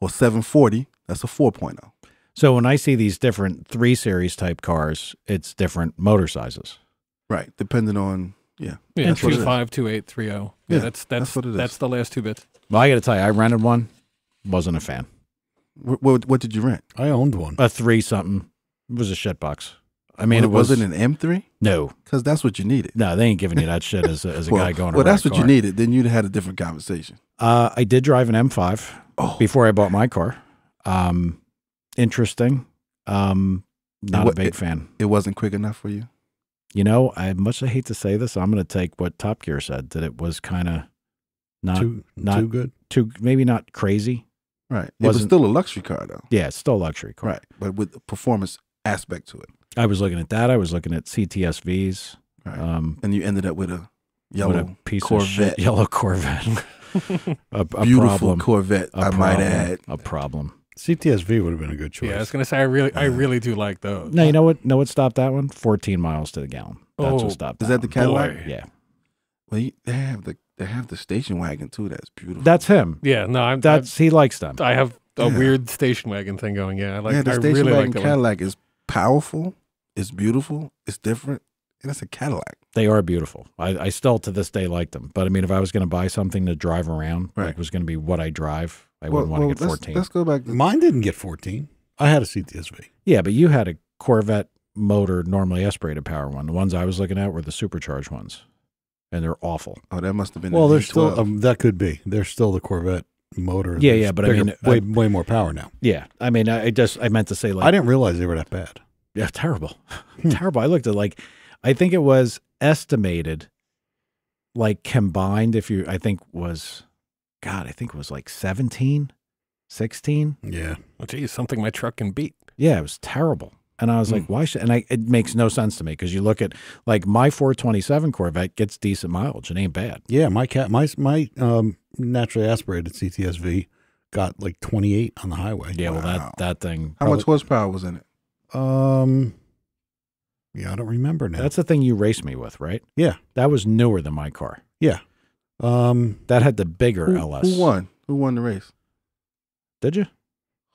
B: or 740, that's a 4.0.
A: So when I see these different 3 Series type cars, it's different motor sizes.
B: Right. Depending on, yeah.
C: Yeah,
B: That's what it is.
C: 252830.
B: Yeah,
C: that's
B: what it is.
C: That's the last 2 bits.
A: Well, I got to tell you, I rented one. Wasn't a fan.
B: What did you rent?
D: I owned one.
A: A 3 something. It was a shit box. I mean,
B: was it an M3?
A: No.
B: Because that's what you needed.
A: No, they ain't giving you that shit as a guy going around.
B: Well, that's
A: a
B: what you
A: car.
B: needed. Then you'd have had a different conversation.
A: I did drive an M5
B: Oh.
A: before I bought my car. Interesting. Not a big fan.
B: It wasn't quick enough for you?
A: I much I hate to say this, I'm going to take what Top Gear said, that it was kind of not
D: Too good.
A: too, maybe not crazy.
B: Right. It was
A: Wasn't-
B: still a luxury car, though.
A: Yeah, it's still a luxury car.
B: Right. But with the performance aspect to it.
A: I was looking at that. I was looking at CTSVs.
B: Right.
A: Um,
B: And you ended up with a
A: with
B: yellow
A: a piece
B: Corvette.
A: of shit yellow Corvette. a
B: Beautiful
A: problem.
B: Corvette,
A: A
B: I might
A: problem.
B: add.
A: A problem.
D: CTSV would have been a good choice.
C: Yeah, I was gonna say I really do like those.
A: No, you know what? Know what stopped that one? 14 miles to the gallon. That's
C: Oh,
A: what stopped
B: Is
A: that
B: that the
A: one.
B: Cadillac?
C: Boy.
A: Yeah,
B: Well, they have the station wagon too. That's beautiful.
A: that's him.
C: Yeah, no,
A: He likes them.
C: I have a
B: Yeah.
C: weird station wagon thing going. Yeah,
B: the
C: I
B: station
C: really
B: wagon
C: like that one.
B: Cadillac is powerful. It's beautiful. It's different. And it's a Cadillac.
A: They are beautiful. I still to this day like them. But I mean, if I was going to buy something to drive around,
B: Right.
A: like was going to be what I drive, I wouldn't want to get 14.
B: Let's go back to
D: Mine didn't get 14. I had a CTSV.
A: Yeah, but you had a Corvette motor, normally aspirated power one. The ones I was looking at were the supercharged ones, and they're awful.
B: Oh, that must have been.
D: Well,
B: the
D: there's still
B: V12.
D: that could be. There's still the Corvette motor.
A: Yeah,
D: that's
A: yeah, but I
D: bigger,
A: mean,
D: way more power now.
A: Yeah, I mean, I meant to say like
D: I didn't realize they were that bad.
A: yeah, terrible, terrible. I looked at I think it was estimated like combined, I think it was like 17, 16.
D: Yeah.
C: Oh, geez, something my truck can beat.
A: Yeah, it was terrible. And I was like, why should, it makes no sense to me because you look at like my 427 Corvette gets decent mileage. It ain't bad.
D: Yeah, my naturally aspirated CTSV got like 28 on the highway.
A: Yeah, well, that thing.
B: How much horsepower was in it?
D: Yeah, I don't remember now.
A: That's the thing you raced me with, right?
D: Yeah.
A: That was newer than my car.
D: Yeah.
A: That had the bigger LS.
B: Who won? Who won the race?
A: Did you?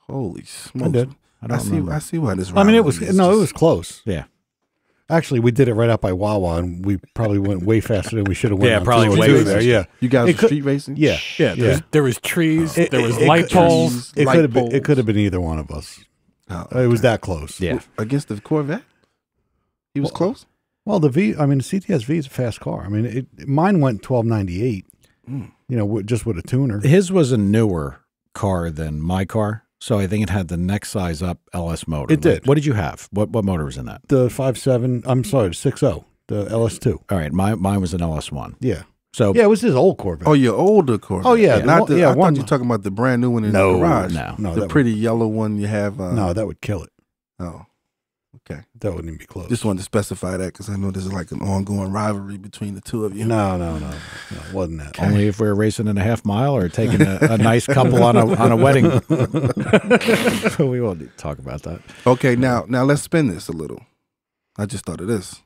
B: Holy smokes.
D: I did.
A: I don't remember.
B: I see why this.
D: I mean, it was
B: rivalry is
D: it was close.
A: Yeah.
D: Actually, we did it right out by Wawa, and we probably went way faster than we should have went.
A: Yeah,
D: on
A: probably
D: 202
A: way
D: there.
A: faster.
D: Yeah,
B: You guys
D: It
B: were
D: could-
B: street racing?
D: yeah,
C: Yeah, there was trees, there was
D: It
C: light
D: could-
C: poles.
D: It
B: Light
D: could have been.
B: poles.
D: It could have been either one of us.
B: Oh,
D: It was that close.
A: Yeah.
B: against the Corvette? He was close?
D: Well, the CTSV is a fast car. I mean, mine went 1298.
B: Mm.
D: You know, just with a tuner.
A: His was a newer car than my car. So I think it had the next size up LS motor.
D: It did.
A: What did you have? What motor was in that?
D: The 5.7. I'm sorry, 6.0. The LS2.
A: All right. Mine was an LS1.
D: Yeah.
A: So
D: Yeah, it was his old Corvette.
B: Oh, your older Corvette.
D: Oh, yeah,
B: Not
D: the-
B: the,
D: yeah,
B: I
D: one-
B: thought you were talking about the brand new one in
D: No,
B: the garage.
A: no.
B: The pretty yellow one you have.
D: No, that would kill it.
B: Oh, okay.
D: That wouldn't even be close.
B: Just wanted to specify that because I know there's like an ongoing rivalry between the two of you.
D: No, it wasn't that.
A: only if we were racing in a half mile or taking a nice couple on a wedding. So we won't talk about that.
B: Okay, now let's spin this a little. I just thought of this.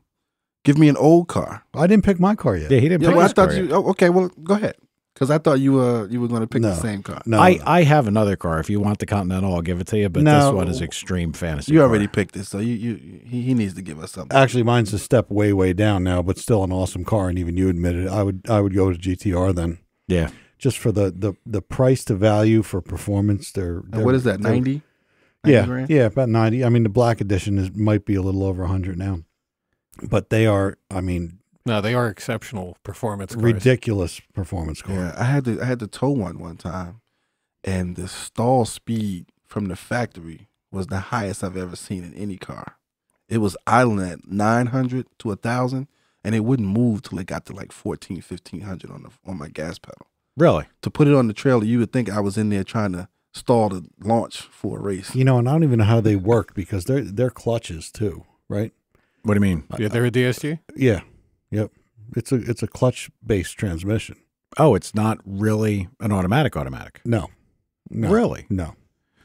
B: Give me an old car.
D: I didn't pick my car yet.
A: Yeah, he didn't
B: Yeah,
A: pick
B: well, I
A: his car
B: thought
A: yet.
B: you. Oh, okay, well, go ahead. Because I thought you were going to pick
D: No.
B: the same car.
D: No,
A: I have another car. If you want the Continental, I'll give it to you. But
D: No.
A: this one is extreme fantasy.
B: You
A: car.
B: already picked it, so he needs to give us something.
D: actually, mine's a step way down now, but still an awesome car. And even you admitted it. I would go to GTR then,
A: Yeah.
D: just for the price to value for performance. They're
B: And what is that? 90?
D: Yeah,
B: grand?
D: yeah, about 90. I mean, the black edition might be a little over 100 now, but they are. I mean,
C: No, they are exceptional performance cars.
D: ridiculous performance car.
B: Yeah, I had to tow one time, and the stall speed from the factory was the highest I've ever seen in any car. It was idling at 900 to 1,000, and it wouldn't move till it got to like 1,500 on my gas pedal.
A: Really?
B: To put it on the trailer, you would think I was in there trying to stall the launch for a race.
D: You know, and I don't even know how they work because they're clutches too, right?
A: What do you mean?
C: Yeah, they're a DSG?
D: Yeah, yep. It's a clutch based transmission.
A: Oh, it's not really an automatic.
D: No.
A: Really?
D: No.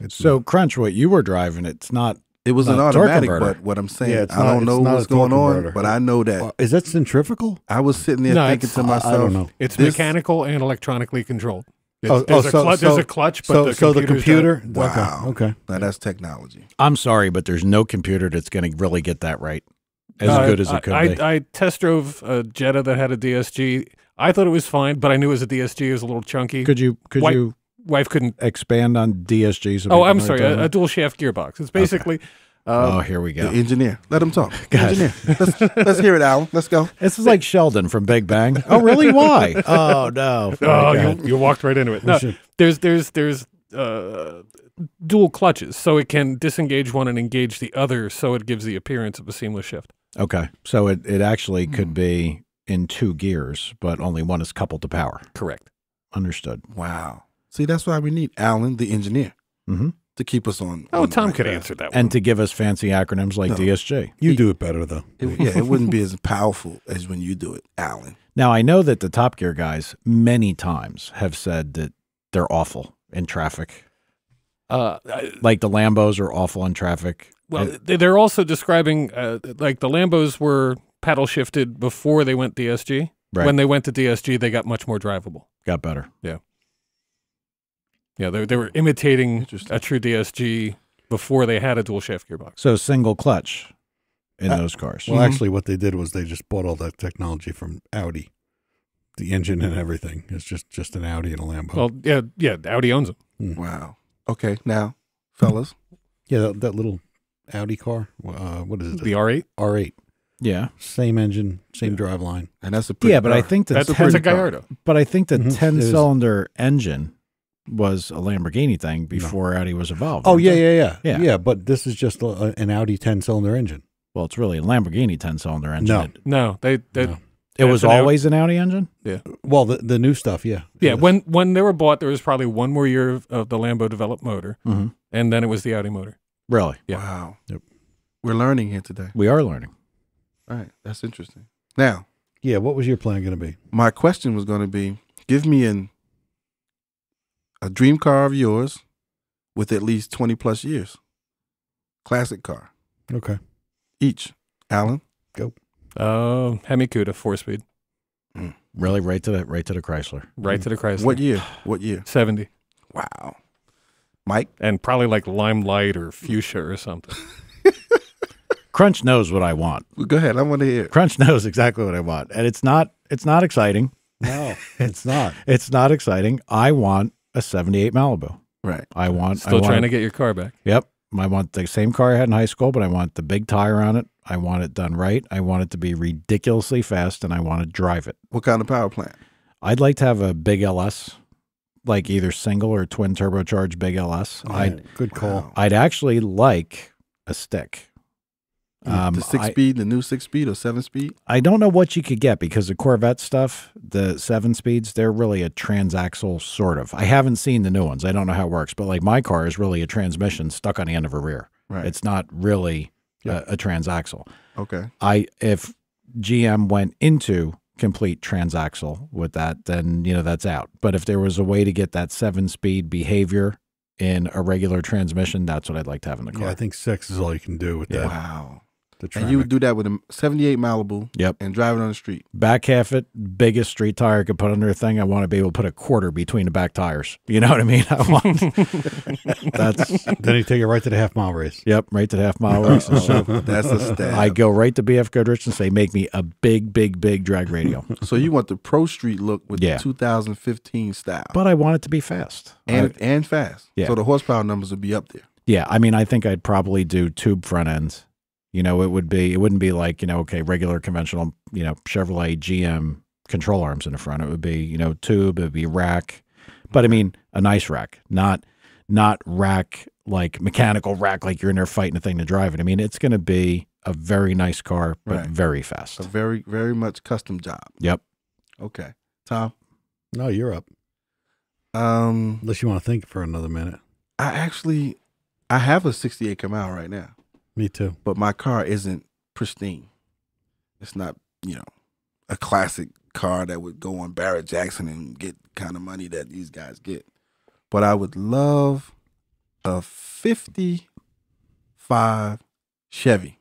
D: It's
A: So, Crunch, what you were driving, it's not.
B: It was an
A: Not a torque
B: automatic,
A: converter.
B: but what I'm saying,
D: Yeah, it's
B: I don't
D: not-
B: know
D: it's not
B: what's
D: a torque
B: going on,
D: converter.
B: but I know that
D: is that centrifugal?
B: I was sitting there
C: No,
B: thinking
C: it's-
B: to myself,
D: I don't know.
C: It's
B: This-
C: mechanical and electronically controlled.
D: Oh,
C: There's a
D: so-
C: clutch, but
D: So the
C: computer's
D: computer.
B: Wow.
D: Okay.
B: now that's technology.
A: I'm sorry, but there's no computer that's going to really get that right. As
C: got it.
A: good as it could be.
C: I test drove a Jetta that had a DSG. I thought it was fine, but I knew it was a DSG. It was a little chunky.
A: Could you
C: Wife couldn't.
A: expand on DSGs?
C: Oh, I'm sorry. A dual shaft gearbox. It's basically.
A: Oh, here we
B: The
A: go.
B: engineer, let him talk.
A: God.
B: Engineer, let's hear it, Alan. Let's go.
A: This is like Sheldon from Big Bang. Oh, really? Why? Oh, no.
C: Oh,
A: God.
C: you walked right into it. No, there's dual clutches, so it can disengage one and engage the other, so it gives the appearance of a seamless shift.
A: Okay. So it actually could be in two gears, but only one is coupled to power.
C: Correct.
A: Understood.
B: Wow. See, that's why we need Alan, the engineer,
A: Mhm.
B: to keep us on.
C: Oh,
B: on the
C: Tom
B: right
C: could
B: path.
C: answer that one.
A: And to give us fancy acronyms like
B: No.
A: DSG.
D: You do it better though.
B: It wouldn't be as powerful as when you do it, Alan.
A: Now, I know that the Top Gear guys many times have said that they're awful in traffic. Like the Lambos are awful in traffic.
C: Well, they're also describing like the Lambos were paddle shifted before they went DSG.
A: Right.
C: When they went to DSG, they got much more drivable.
A: Got better.
C: Yeah, they were imitating
B: Interesting.
C: a true DSG before they had a dual shaft gearbox.
A: So single clutch in those cars.
D: Well, actually, what they did was they just bought all that technology from Audi. The engine and everything is just an Audi and a Lambo.
C: Well, yeah, Audi owns them.
B: Wow. Okay, now, fellas,
D: Yeah, that little Audi car. What is it?
C: The R8.
D: R8.
A: Yeah.
D: Same engine, same driveline.
B: and that's a pretty
A: Yeah, but I think
C: That's
A: the
C: a
B: pretty car.
C: Gallardo.
A: but I think the
D: Mhm.
A: 10-cylinder engine was a Lamborghini thing before Audi was involved.
D: Oh
A: weren't
D: yeah,
A: they?
D: yeah.
A: Yeah.
D: But this is just an Audi 10-cylinder engine.
A: Well, it's really a Lamborghini 10-cylinder engine.
D: No.
A: It-
C: No, they
D: No.
A: It was
C: That's an
A: always an Audi engine?
D: Well, the new stuff, yeah.
C: Yeah, when they were bought, there was probably one more year of the Lambo developed motor,
A: Mm-hmm.
C: and then it was the Audi motor.
A: Really?
C: Yeah.
B: Wow.
D: Yep.
B: We're learning here today.
A: We are learning.
B: All right. That's interesting. Now,
D: Yeah, what was your plan going to be?
B: my question was going to be, give me a dream car of yours with at least 20 plus years. Classic car.
D: Okay.
B: Each. Alan?
C: Hemi Cuda 4-speed,
A: Really? Right to the Chrysler.
C: right to the Chrysler.
B: What year? What year?
C: 70,
B: Wow. Mike?
C: and probably like limelight or fuchsia or something.
A: Crunch knows what I want.
B: Go ahead. I want to hear.
A: Crunch knows exactly what I want. And it's not exciting.
D: No, it's not.
A: It's not exciting. I want a 78 Malibu.
B: Right.
C: Still trying to get your car back.
A: Yep. I want the same car I had in high school, but I want the big tire on it. I want it done right. I want it to be ridiculously fast, and I want to drive it.
B: What kind of power plant?
A: I'd like to have a big LS, like either single or twin turbocharged big LS.
D: Good call.
B: Wow.
A: I'd actually like a stick.
B: The 6-speed, the new 6-speed or 7-speed?
A: I don't know what you could get because the Corvette stuff, the 7 speeds, they're really a transaxle sort of. I haven't seen the new ones. I don't know how it works, but like my car is really a transmission stuck on the end of a rear.
B: Right.
A: It's not really a transaxle.
B: Okay.
A: If GM went into complete transaxle with that, then that's out. But if there was a way to get that 7-speed behavior in a regular transmission, that's what I'd like to have in the car.
D: Yeah, I think 6 is all you can do with that.
B: Wow.
D: The
B: And you would do that with a 78 Malibu
A: Yep.
B: and drive it on the street.
A: Back half it, biggest street tire I could put under a thing. I want to be able to put a quarter between the back tires. You know what I mean? I want that's
D: Then you take it right to the half-mile race.
A: yep, right to the half mile race. And so
B: That's a stab.
A: I go right to BF Goodrich and say, make me a big, big, big drag radial.
B: So you want the Pro Street look with
A: Yeah.
B: the 2015 style.
A: But I want it to be fast.
B: And fast.
A: Yeah.
B: So the horsepower numbers would be up there.
A: Yeah, I mean, I think I'd probably do tube front ends. It wouldn't be like, okay, regular conventional, Chevrolet GM control arms in the front. It would be, tube, it would be rack. But I mean, a nice rack, not rack, like mechanical rack, like you're in there fighting a thing to drive it. I mean, it's going to be a very nice car, but
B: Right.
A: very fast.
B: A very, very much custom job.
A: Yep.
B: Okay. Tom?
D: No, you're up. Unless you want to think for another minute.
B: I have a 68 Camaro right now,
D: Me too.
B: but my car isn't pristine. It's not, a classic car that would go on Barrett Jackson and get kind of money that these guys get. But I would love a 55 Chevy.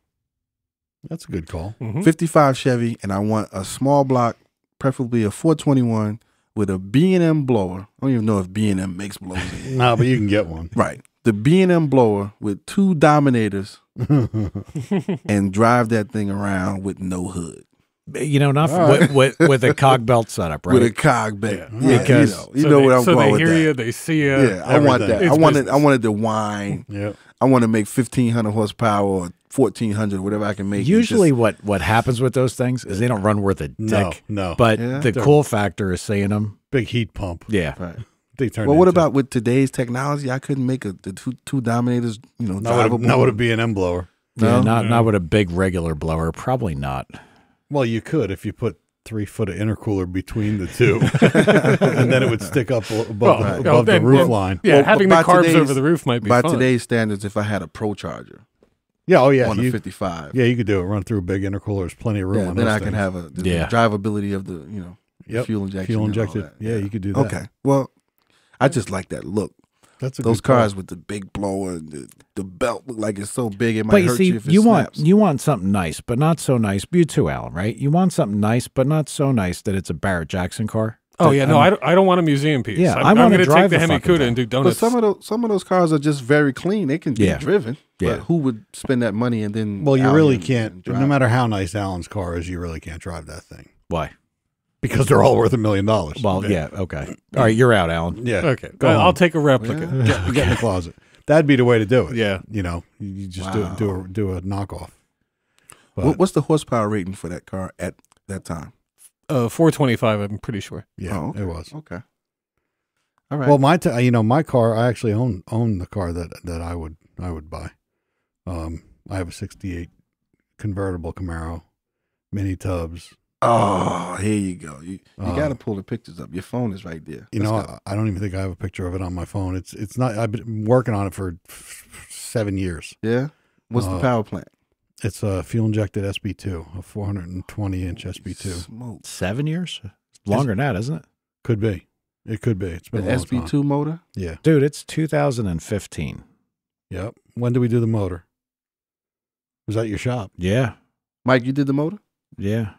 D: That's a good call.
C: Mhm.
B: 55 Chevy, and I want a small block, preferably a 421 with a B&M blower. I don't even know if B&M makes blowers anymore.
D: No, but you can get one.
B: Right. The B&M blower with 2 Dominators and drive that thing around with no hood.
A: Not
D: All
A: with a cog belt setup, right?
B: With a cog bed.
C: Yeah.
B: Yeah,
A: Because-
B: you know where I'm
C: so
B: going
C: they
B: with
C: hear
B: that.
C: you, they see you.
B: Yeah, I want that.
C: It's
B: I wanted to whine.
D: Yeah.
B: I want to make 1,500 horsepower or 1,400, whatever I can make.
A: Usually what happens with those things is they don't run worth a dick.
D: No.
A: But
B: Yeah.
A: the cool factor is seeing them.
D: Big heat pump.
A: Yeah.
B: Right.
D: They turn
B: Well, what
D: into-
B: about with today's technology? I couldn't make the two Dominators, drivable.
D: Not with a B&M blower.
A: Yeah,
B: No?
A: not with a big regular blower. Probably not.
D: Well, you could if you put 3 foot of intercooler between the two, and then it would stick up above the roof line.
C: Yeah,
B: Well,
C: having
B: by
C: the carbs
B: today's-
C: over the roof might be
B: By
C: fun.
B: today's standards, if I had a Pro Charger
D: Yeah, oh yeah,
B: on a
D: you,
B: 55,
D: yeah, you could do it. Run through a big intercooler. There's plenty of room.
B: yeah,
D: on
B: then
D: those
B: I can
D: things.
B: have the
A: Yeah.
B: drivability of the
D: Yep.
B: fuel injection.
D: Fuel
B: and all
D: injected.
B: that.
D: Yeah, you could do that.
B: Okay. Well, I just like that look.
D: That's a
B: Those
D: good call.
B: cars with the big blower, and the belt look like it's so big it might
A: But you
B: hurt
A: see,
B: you if it
A: you
B: snaps.
A: want something nice, but not so nice. You too, Alan, right? You want something nice, but not so nice that it's a Barrett Jackson car.
C: Oh yeah, no, I don't want a museum piece.
A: Yeah, I
C: I'm
A: wanna
C: going to
A: drive
C: take the
A: the
C: Hemi
A: fucking
C: Cuda
A: thing.
C: and do
B: But
C: donuts.
B: some of those cars are just very clean. They can be
A: Yeah.
B: driven.
A: Yeah.
B: But who would spend that money and then?
D: Well, you
B: out
D: really
B: and
D: can't.
B: drive?
D: No matter how nice Alan's car is, you really can't drive that thing
A: Why?
D: because they're all worth $1 million.
A: Well, yeah, okay. All right, you're out, Alan.
D: Yeah.
C: Okay,
D: Go
C: I'll
D: home.
C: take a replica.
D: Get in the closet. That'd be the way to do it.
C: Yeah.
D: You just
B: Wow.
D: do a knockoff. But,
B: What's the horsepower rating for that car at that time?
C: 425, I'm pretty sure.
D: yeah,
B: Oh, okay.
D: it was.
B: Okay. All right.
D: Well, my car, I actually own the car that I would buy. I have a '68 convertible Camaro, mini tubs,
B: Oh, here you go. You got to pull the pictures up. Your phone is right there.
D: You
B: Let's
D: know,
B: go.
D: I don't even think I have a picture of it on my phone. It's not. I've been working on it for 7 years.
B: Yeah. What's the power plant?
D: It's a fuel injected SB2, a 420-inch SB2.
B: Smoke.
A: 7 years? Longer than that, isn't it?
D: Could be. It could be. It's
B: The
D: been a long time.
B: SB2 motor.
D: Yeah.
A: Dude, it's 2015.
D: Yep. When did we do the motor? Was that your shop?
A: Yeah.
B: Mike, you did the motor?
A: Yeah.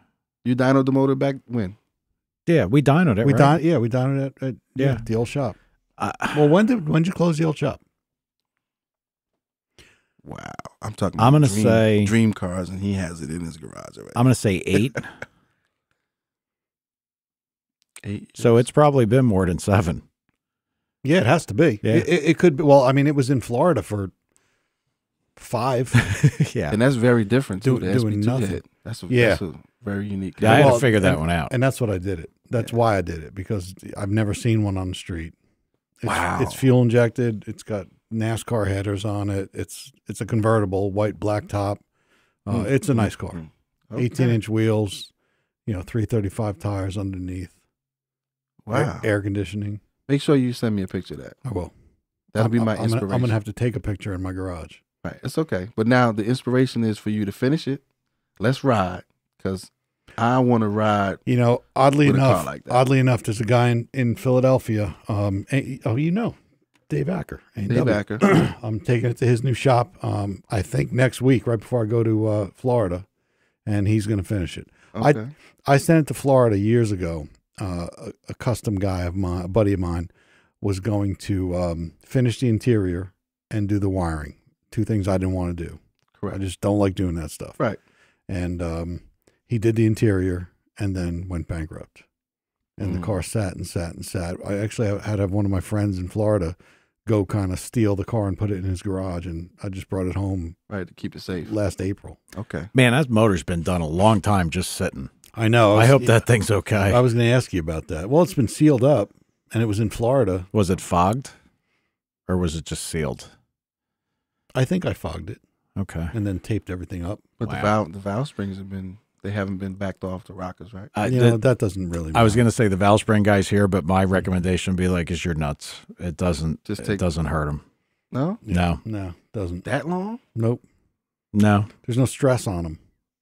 B: You dynoed the motor back when?
A: Yeah, we dynoed it,
D: We
A: right?
D: we dined it at
A: Yeah.
D: the old shop.
A: I-
D: Well, when did you close the old shop?
B: Wow. I'm talking
A: I'm
B: about
A: gonna say-
B: dream cars, and he has it in his garage already.
A: I'm going to say 8.
B: 8
A: So
B: years.
A: it's probably been more than 7.
D: Yeah, it has to be.
A: Yeah.
D: It could be. Well, I mean, it was in Florida for 5.
A: Yeah.
B: And that's very different, too.
D: Doing
B: The SB2
D: nothing.
B: hit. That's a very unique.
A: Yeah, I had
D: Well,
A: to figure that one out.
D: And that's what I did it. That's why I did it, because I've never seen one on the street.
B: Wow.
D: It's fuel injected. It's got NASCAR headers on it. It's a convertible, white black top. It's a nice car.
B: Okay.
D: 18-inch wheels, 335 tires underneath.
B: Wow.
D: Air conditioning.
B: Make sure you send me a picture of that.
D: I will.
B: That'll be my
D: I'm
B: inspiration.
D: going to have to take a picture in my garage.
B: Right. It's okay. But now the inspiration is for you to finish it. Let's ride, because I want to ride.
D: Oddly
B: With a car
D: enough,
B: like that.
D: there's a guy in Philadelphia. Dave Acker.
B: Dave Acker.
D: I'm taking it to his new shop. I think next week, right before I go to Florida, and he's going to finish it.
B: Okay.
D: I sent it to Florida years ago. A custom guy of mine, a buddy of mine, was going to finish the interior and do the wiring. 2 things I didn't want to do.
B: Correct.
D: I just don't like doing that stuff.
B: Right.
D: And he did the interior and then went bankrupt. And the car sat and sat and sat. I actually had to have one of my friends in Florida go kind of steal the car and put it in his garage, and I just brought it home
B: Right, to keep it safe.
D: last April.
B: Okay.
A: Man, that motor's been done a long time just sitting.
D: I know.
A: I hope that thing's okay.
D: I was going to ask you about that. Well, it's been sealed up, and it was in Florida.
A: Was it fogged or was it just sealed?
D: I think I fogged it
A: Okay.
D: and then taped everything up.
B: But
A: Wow.
B: the valve springs haven't been backed off the rockers, right?
D: That doesn't really matter.
A: I was going to say the valve spring guy's here, but my recommendation would be like, is you're nuts. It doesn't hurt them.
B: No?
A: No,
D: No, doesn't.
B: That long?
D: Nope.
A: no.
D: There's no stress on them.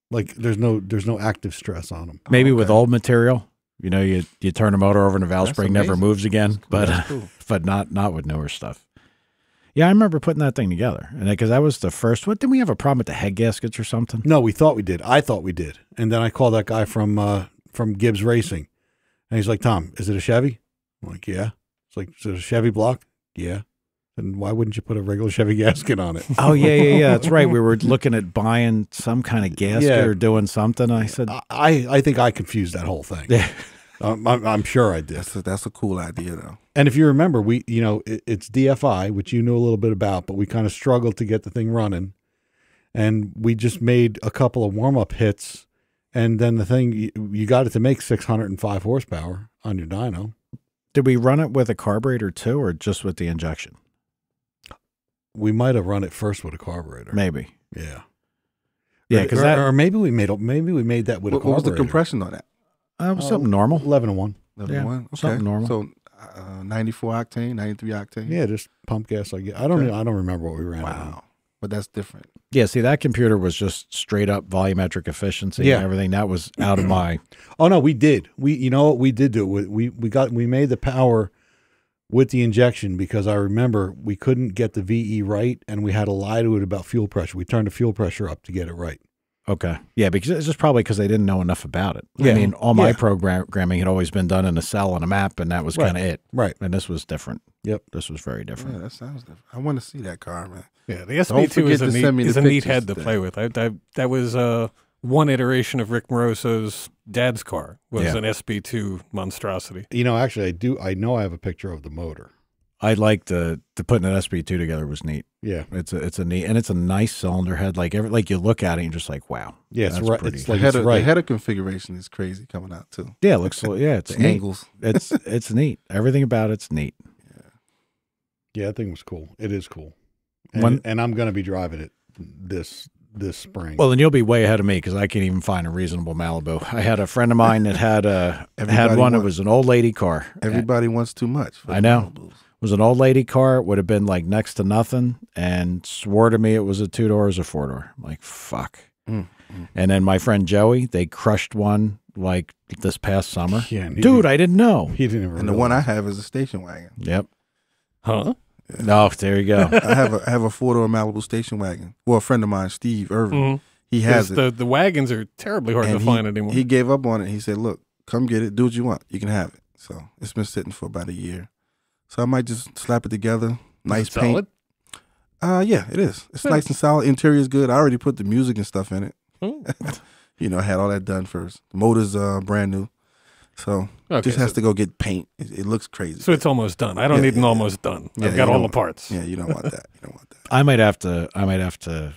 D: Like there's no active stress on them.
A: Maybe with
B: Okay.
A: old material, you turn the motor over and the valve
B: That's
A: spring never
B: amazing.
A: moves again,
B: That's cool.
A: but not with newer stuff. Yeah, I remember putting that thing together, and because that was the first. What, didn't we have a problem with the head gaskets or something?
D: No, we thought we did. I thought we did. And then I called that guy from Gibbs Racing, and he's like, "Tom, is it a Chevy?" I'm like, "Yeah." It's like, "Is it a Chevy block?" "Yeah." And why wouldn't you put a regular Chevy gasket on it?
A: Oh yeah. That's right. We were looking at buying some kind of gasket
D: Yeah.
A: or doing something. I said,
D: I think I confused that whole thing.
A: Yeah.
D: I'm sure I did.
B: That's a cool idea, though.
D: And if you remember, it's DFI, which you know a little bit about, but we kind of struggled to get the thing running. And we just made a couple of warm-up hits. And then the thing, you got it to make 605 horsepower on your dyno.
A: did we run it with a carburetor too, or just with the injection?
D: We might have run it first with a carburetor.
A: Maybe.
D: Yeah.
A: Yeah, because
D: or maybe we made that with a
B: What was
D: carburetor.
B: the compression on that?
A: was something normal.
D: 11-1.
B: Level
A: Yeah,
B: 1? Okay.
A: something normal.
B: So 94 octane, 93 octane?
D: Yeah, just pump gas. I don't remember what we ran. it on.
B: Wow. But that's different.
A: Yeah, see, that computer was just straight up volumetric efficiency
D: Yeah.
A: and everything. That was out of my.
D: Oh no, we did. We did do it. We made the power with the injection because I remember we couldn't get the VE right, and we had to lie to it about fuel pressure. We turned the fuel pressure up to get it right.
A: Okay. Yeah, because it's just probably because they didn't know enough about it.
D: Yeah.
A: I mean, all my
D: Yeah.
A: programming had always been done in a cell and a map, and that was
D: Right.
A: kind of it.
D: Right.
A: And this was different.
D: Yep.
A: This was very different.
B: Yeah, that sounds different. I want to see that car, man.
C: Yeah, the
B: Don't
C: SB2 is
B: forget to send me the
C: a neat
B: pictures
C: head to
B: then.
C: play with. That was one iteration of Rick Moroso's dad's car was
A: Yeah.
C: an SB2 monstrosity.
D: Actually, I know I have a picture of the motor.
A: I like the putting an SB2 together was neat.
D: Yeah.
A: It's a neat, and it's a nice cylinder head. Like you look at it and you're just like, wow.
D: Yeah, it's
A: That's
D: right.
A: pretty.
D: It's
B: The
D: like
B: header,
D: it's right.
B: the header configuration is crazy coming out, too.
A: Yeah, it looks. It's
B: The
A: neat.
B: angles.
A: It's neat. Everything about it's neat.
D: Yeah, that thing was cool. It is cool.
A: When-
D: And I'm going to be driving it this this spring.
A: Well, then you'll be way ahead of me because I can't even find a reasonable Malibu. I had a friend of mine that had one that was an old lady car.
B: Everybody wants too much. For
A: I know.
B: Malibus.
A: It was an old lady car. It would have been like next to nothing, and swore to me it was a 2-door, a 4-door. I'm like, fuck. And then my friend Joey, they crushed one like this past summer.
D: Yeah,
A: Dude, I didn't know.
D: He didn't even.
B: And the one I have is a station wagon.
A: Yep.
C: Huh?
A: Yeah. No, there you go.
B: I have a 4-door Malibu station wagon. Well, a friend of mine, Steve Irvin, he has it.
C: The wagons are terribly hard to find anymore.
B: He gave up on it. He said, "Look, come get it. Do what you want. You can have it." So it's been sitting for about a year. So I might just slap it together. Nice paint.
C: Solid?
B: Yeah, it is. It's nice and solid. Interior is good. I already put the music and stuff in it. You know, I had all that done first. The motor's brand new. So just has to go get paint. It looks crazy.
C: So it's almost done. I don't need an almost done. I've got all the parts.
B: Yeah, you don't want that. You don't want that.
A: I might have to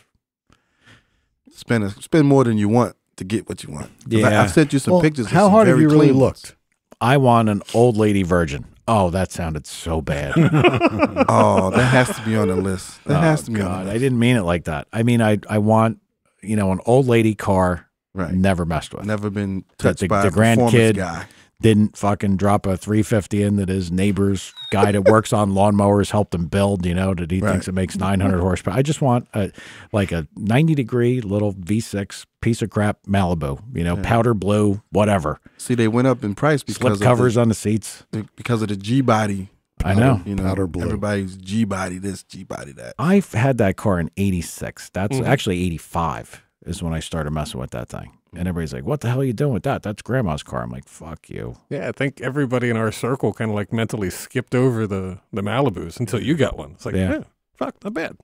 B: spend more than you want to get what you want.
A: Yeah.
B: I've sent you some pictures.
D: How hard have you really looked?
A: I want an old lady virgin. Oh, that sounded so bad.
B: Oh, that has to be on the list. That has to be on the list.
A: I didn't mean it like that. I mean, I want, an old lady car.
B: Right.
A: Never messed with.
B: Never been touched by
A: the
B: a performance
A: grandkid
B: guy.
A: Didn't fucking drop a 350 in that his neighbor's guy that works on lawnmowers helped him build, that he thinks it makes 900 horsepower. I just want a 90-degree little V6 piece of crap Malibu, powder blue, whatever.
B: See, they went up in price because
A: slip covers on the seats.
B: Because of the G-body.
A: I know.
D: Powder blue.
B: Everybody's G-body this, G-body that.
A: I've had that car in 86. That's actually 85 is when I started messing with that thing. And everybody's like, what the hell are you doing with that? That's grandma's car. I'm like, fuck you.
C: Yeah, I think everybody in our circle kind of like mentally skipped over the Malibus until you got one. It's like, fuck, not bad.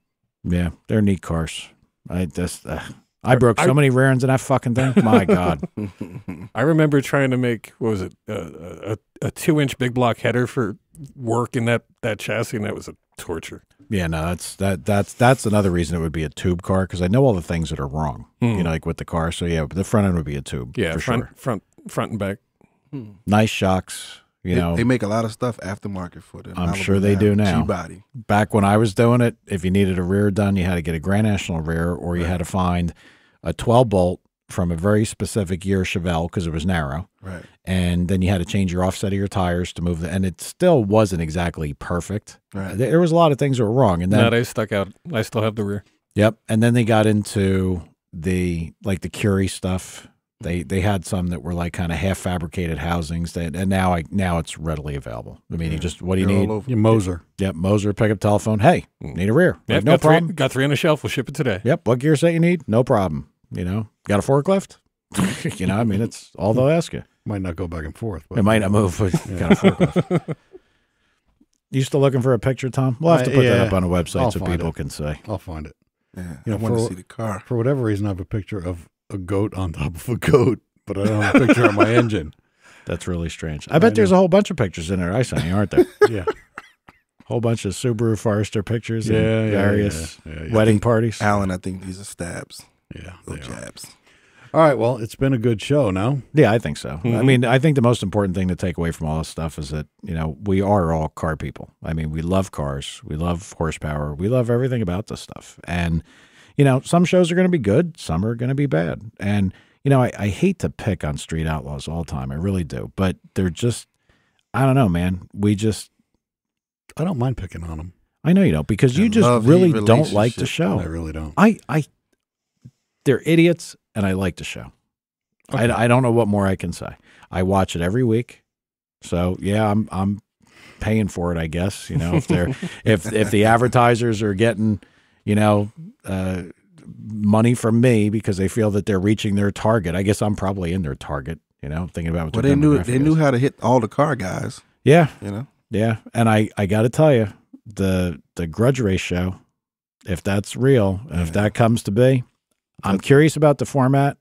A: Yeah, they're neat cars. I broke so many rear ends in that fucking thing. My God.
C: I remember trying to make, what was it, a 2-inch big block header for work in that chassis, and that was a torture.
A: Yeah, no, that's another reason it would be a tube car, because I know all the things that are wrong, like with the car. So yeah, the front end would be a tube.
C: Yeah,
A: for sure.
C: front and back.
A: Nice shocks.
B: They make a lot of stuff aftermarket for them.
A: I'm sure they do now.
B: G-body.
A: Back when I was doing it, if you needed a rear done, you had to get a Grand National rear, or you had to find a 12-bolt from a very specific year Chevelle because it was narrow.
B: Right.
A: And then you had to change your offset of your tires to move and it still wasn't exactly perfect.
B: Right.
A: There was a lot of things that were wrong. And then
C: no, they stuck out. I still have the rear.
A: Yep. And then they got into the Curie stuff. They had some that were like kind of half fabricated housings and now it's readily available. I mean, what do you need?
D: Your Moser.
A: Yep. Moser, pick up telephone. Hey, need a rear.
C: Yep,
A: no problem.
C: Got 3 on the shelf. We'll ship it today.
A: Yep. What gear set you need? No problem. Got a forklift? I mean, it's all they'll ask you.
D: Might not go back and forth. But
A: it might not move, but got a forklift. You still looking for a picture, Tom? We'll have to put that up on a website so people can say.
D: I'll find it.
B: Yeah, I want to see the car.
D: For whatever reason, I have a picture of a goat on top of a goat, but I don't have a picture of my engine.
A: That's really strange. I bet there's a whole bunch of pictures in there I sent you, aren't there?
D: Yeah.
A: Whole bunch of Subaru Forester pictures and various wedding parties.
B: Alan, I think these are stabs.
D: Yeah.
B: Little jabs.
D: All right. Well, it's been a good show, no?
A: Yeah, I think so. I mean, I think the most important thing to take away from all this stuff is that, we are all car people. I mean, we love cars. We love horsepower. We love everything about this stuff. And, some shows are going to be good. Some are going to be bad. And, I hate to pick on Street Outlaws all the time. I really do. But they're just, I don't know, man.
D: I don't mind picking on them.
A: I know you don't, because you just really don't like the show.
D: I really don't.
A: They're idiots, and I like the show. Okay. I don't know what more I can say. I watch it every week, so yeah, I'm paying for it, I guess. If they're if the advertisers are getting money from me because they feel that they're reaching their target, I guess I'm probably in their target. Thinking about what
B: they knew how to hit all the car guys.
A: Yeah, yeah, and I got to tell you, the Grudge race show, if that's real, and if that comes to be. I'm curious about the format,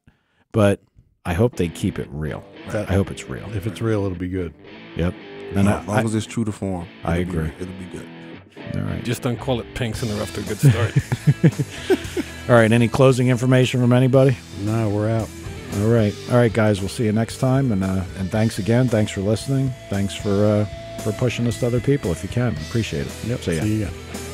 A: but I hope they keep it real. I hope it's real.
D: If it's real, it'll be good.
A: Yep.
B: And as long as it's true to form,
A: I agree.
B: It'll be good.
A: All right.
C: Just don't call it pinks and they're off to a good start.
A: All right. Any closing information from anybody?
D: No, we're out.
A: All right, guys. We'll see you next time. And thanks again. Thanks for listening. Thanks for pushing us to other people if you can. Appreciate it.
D: Yep.
A: See ya.
D: See you again.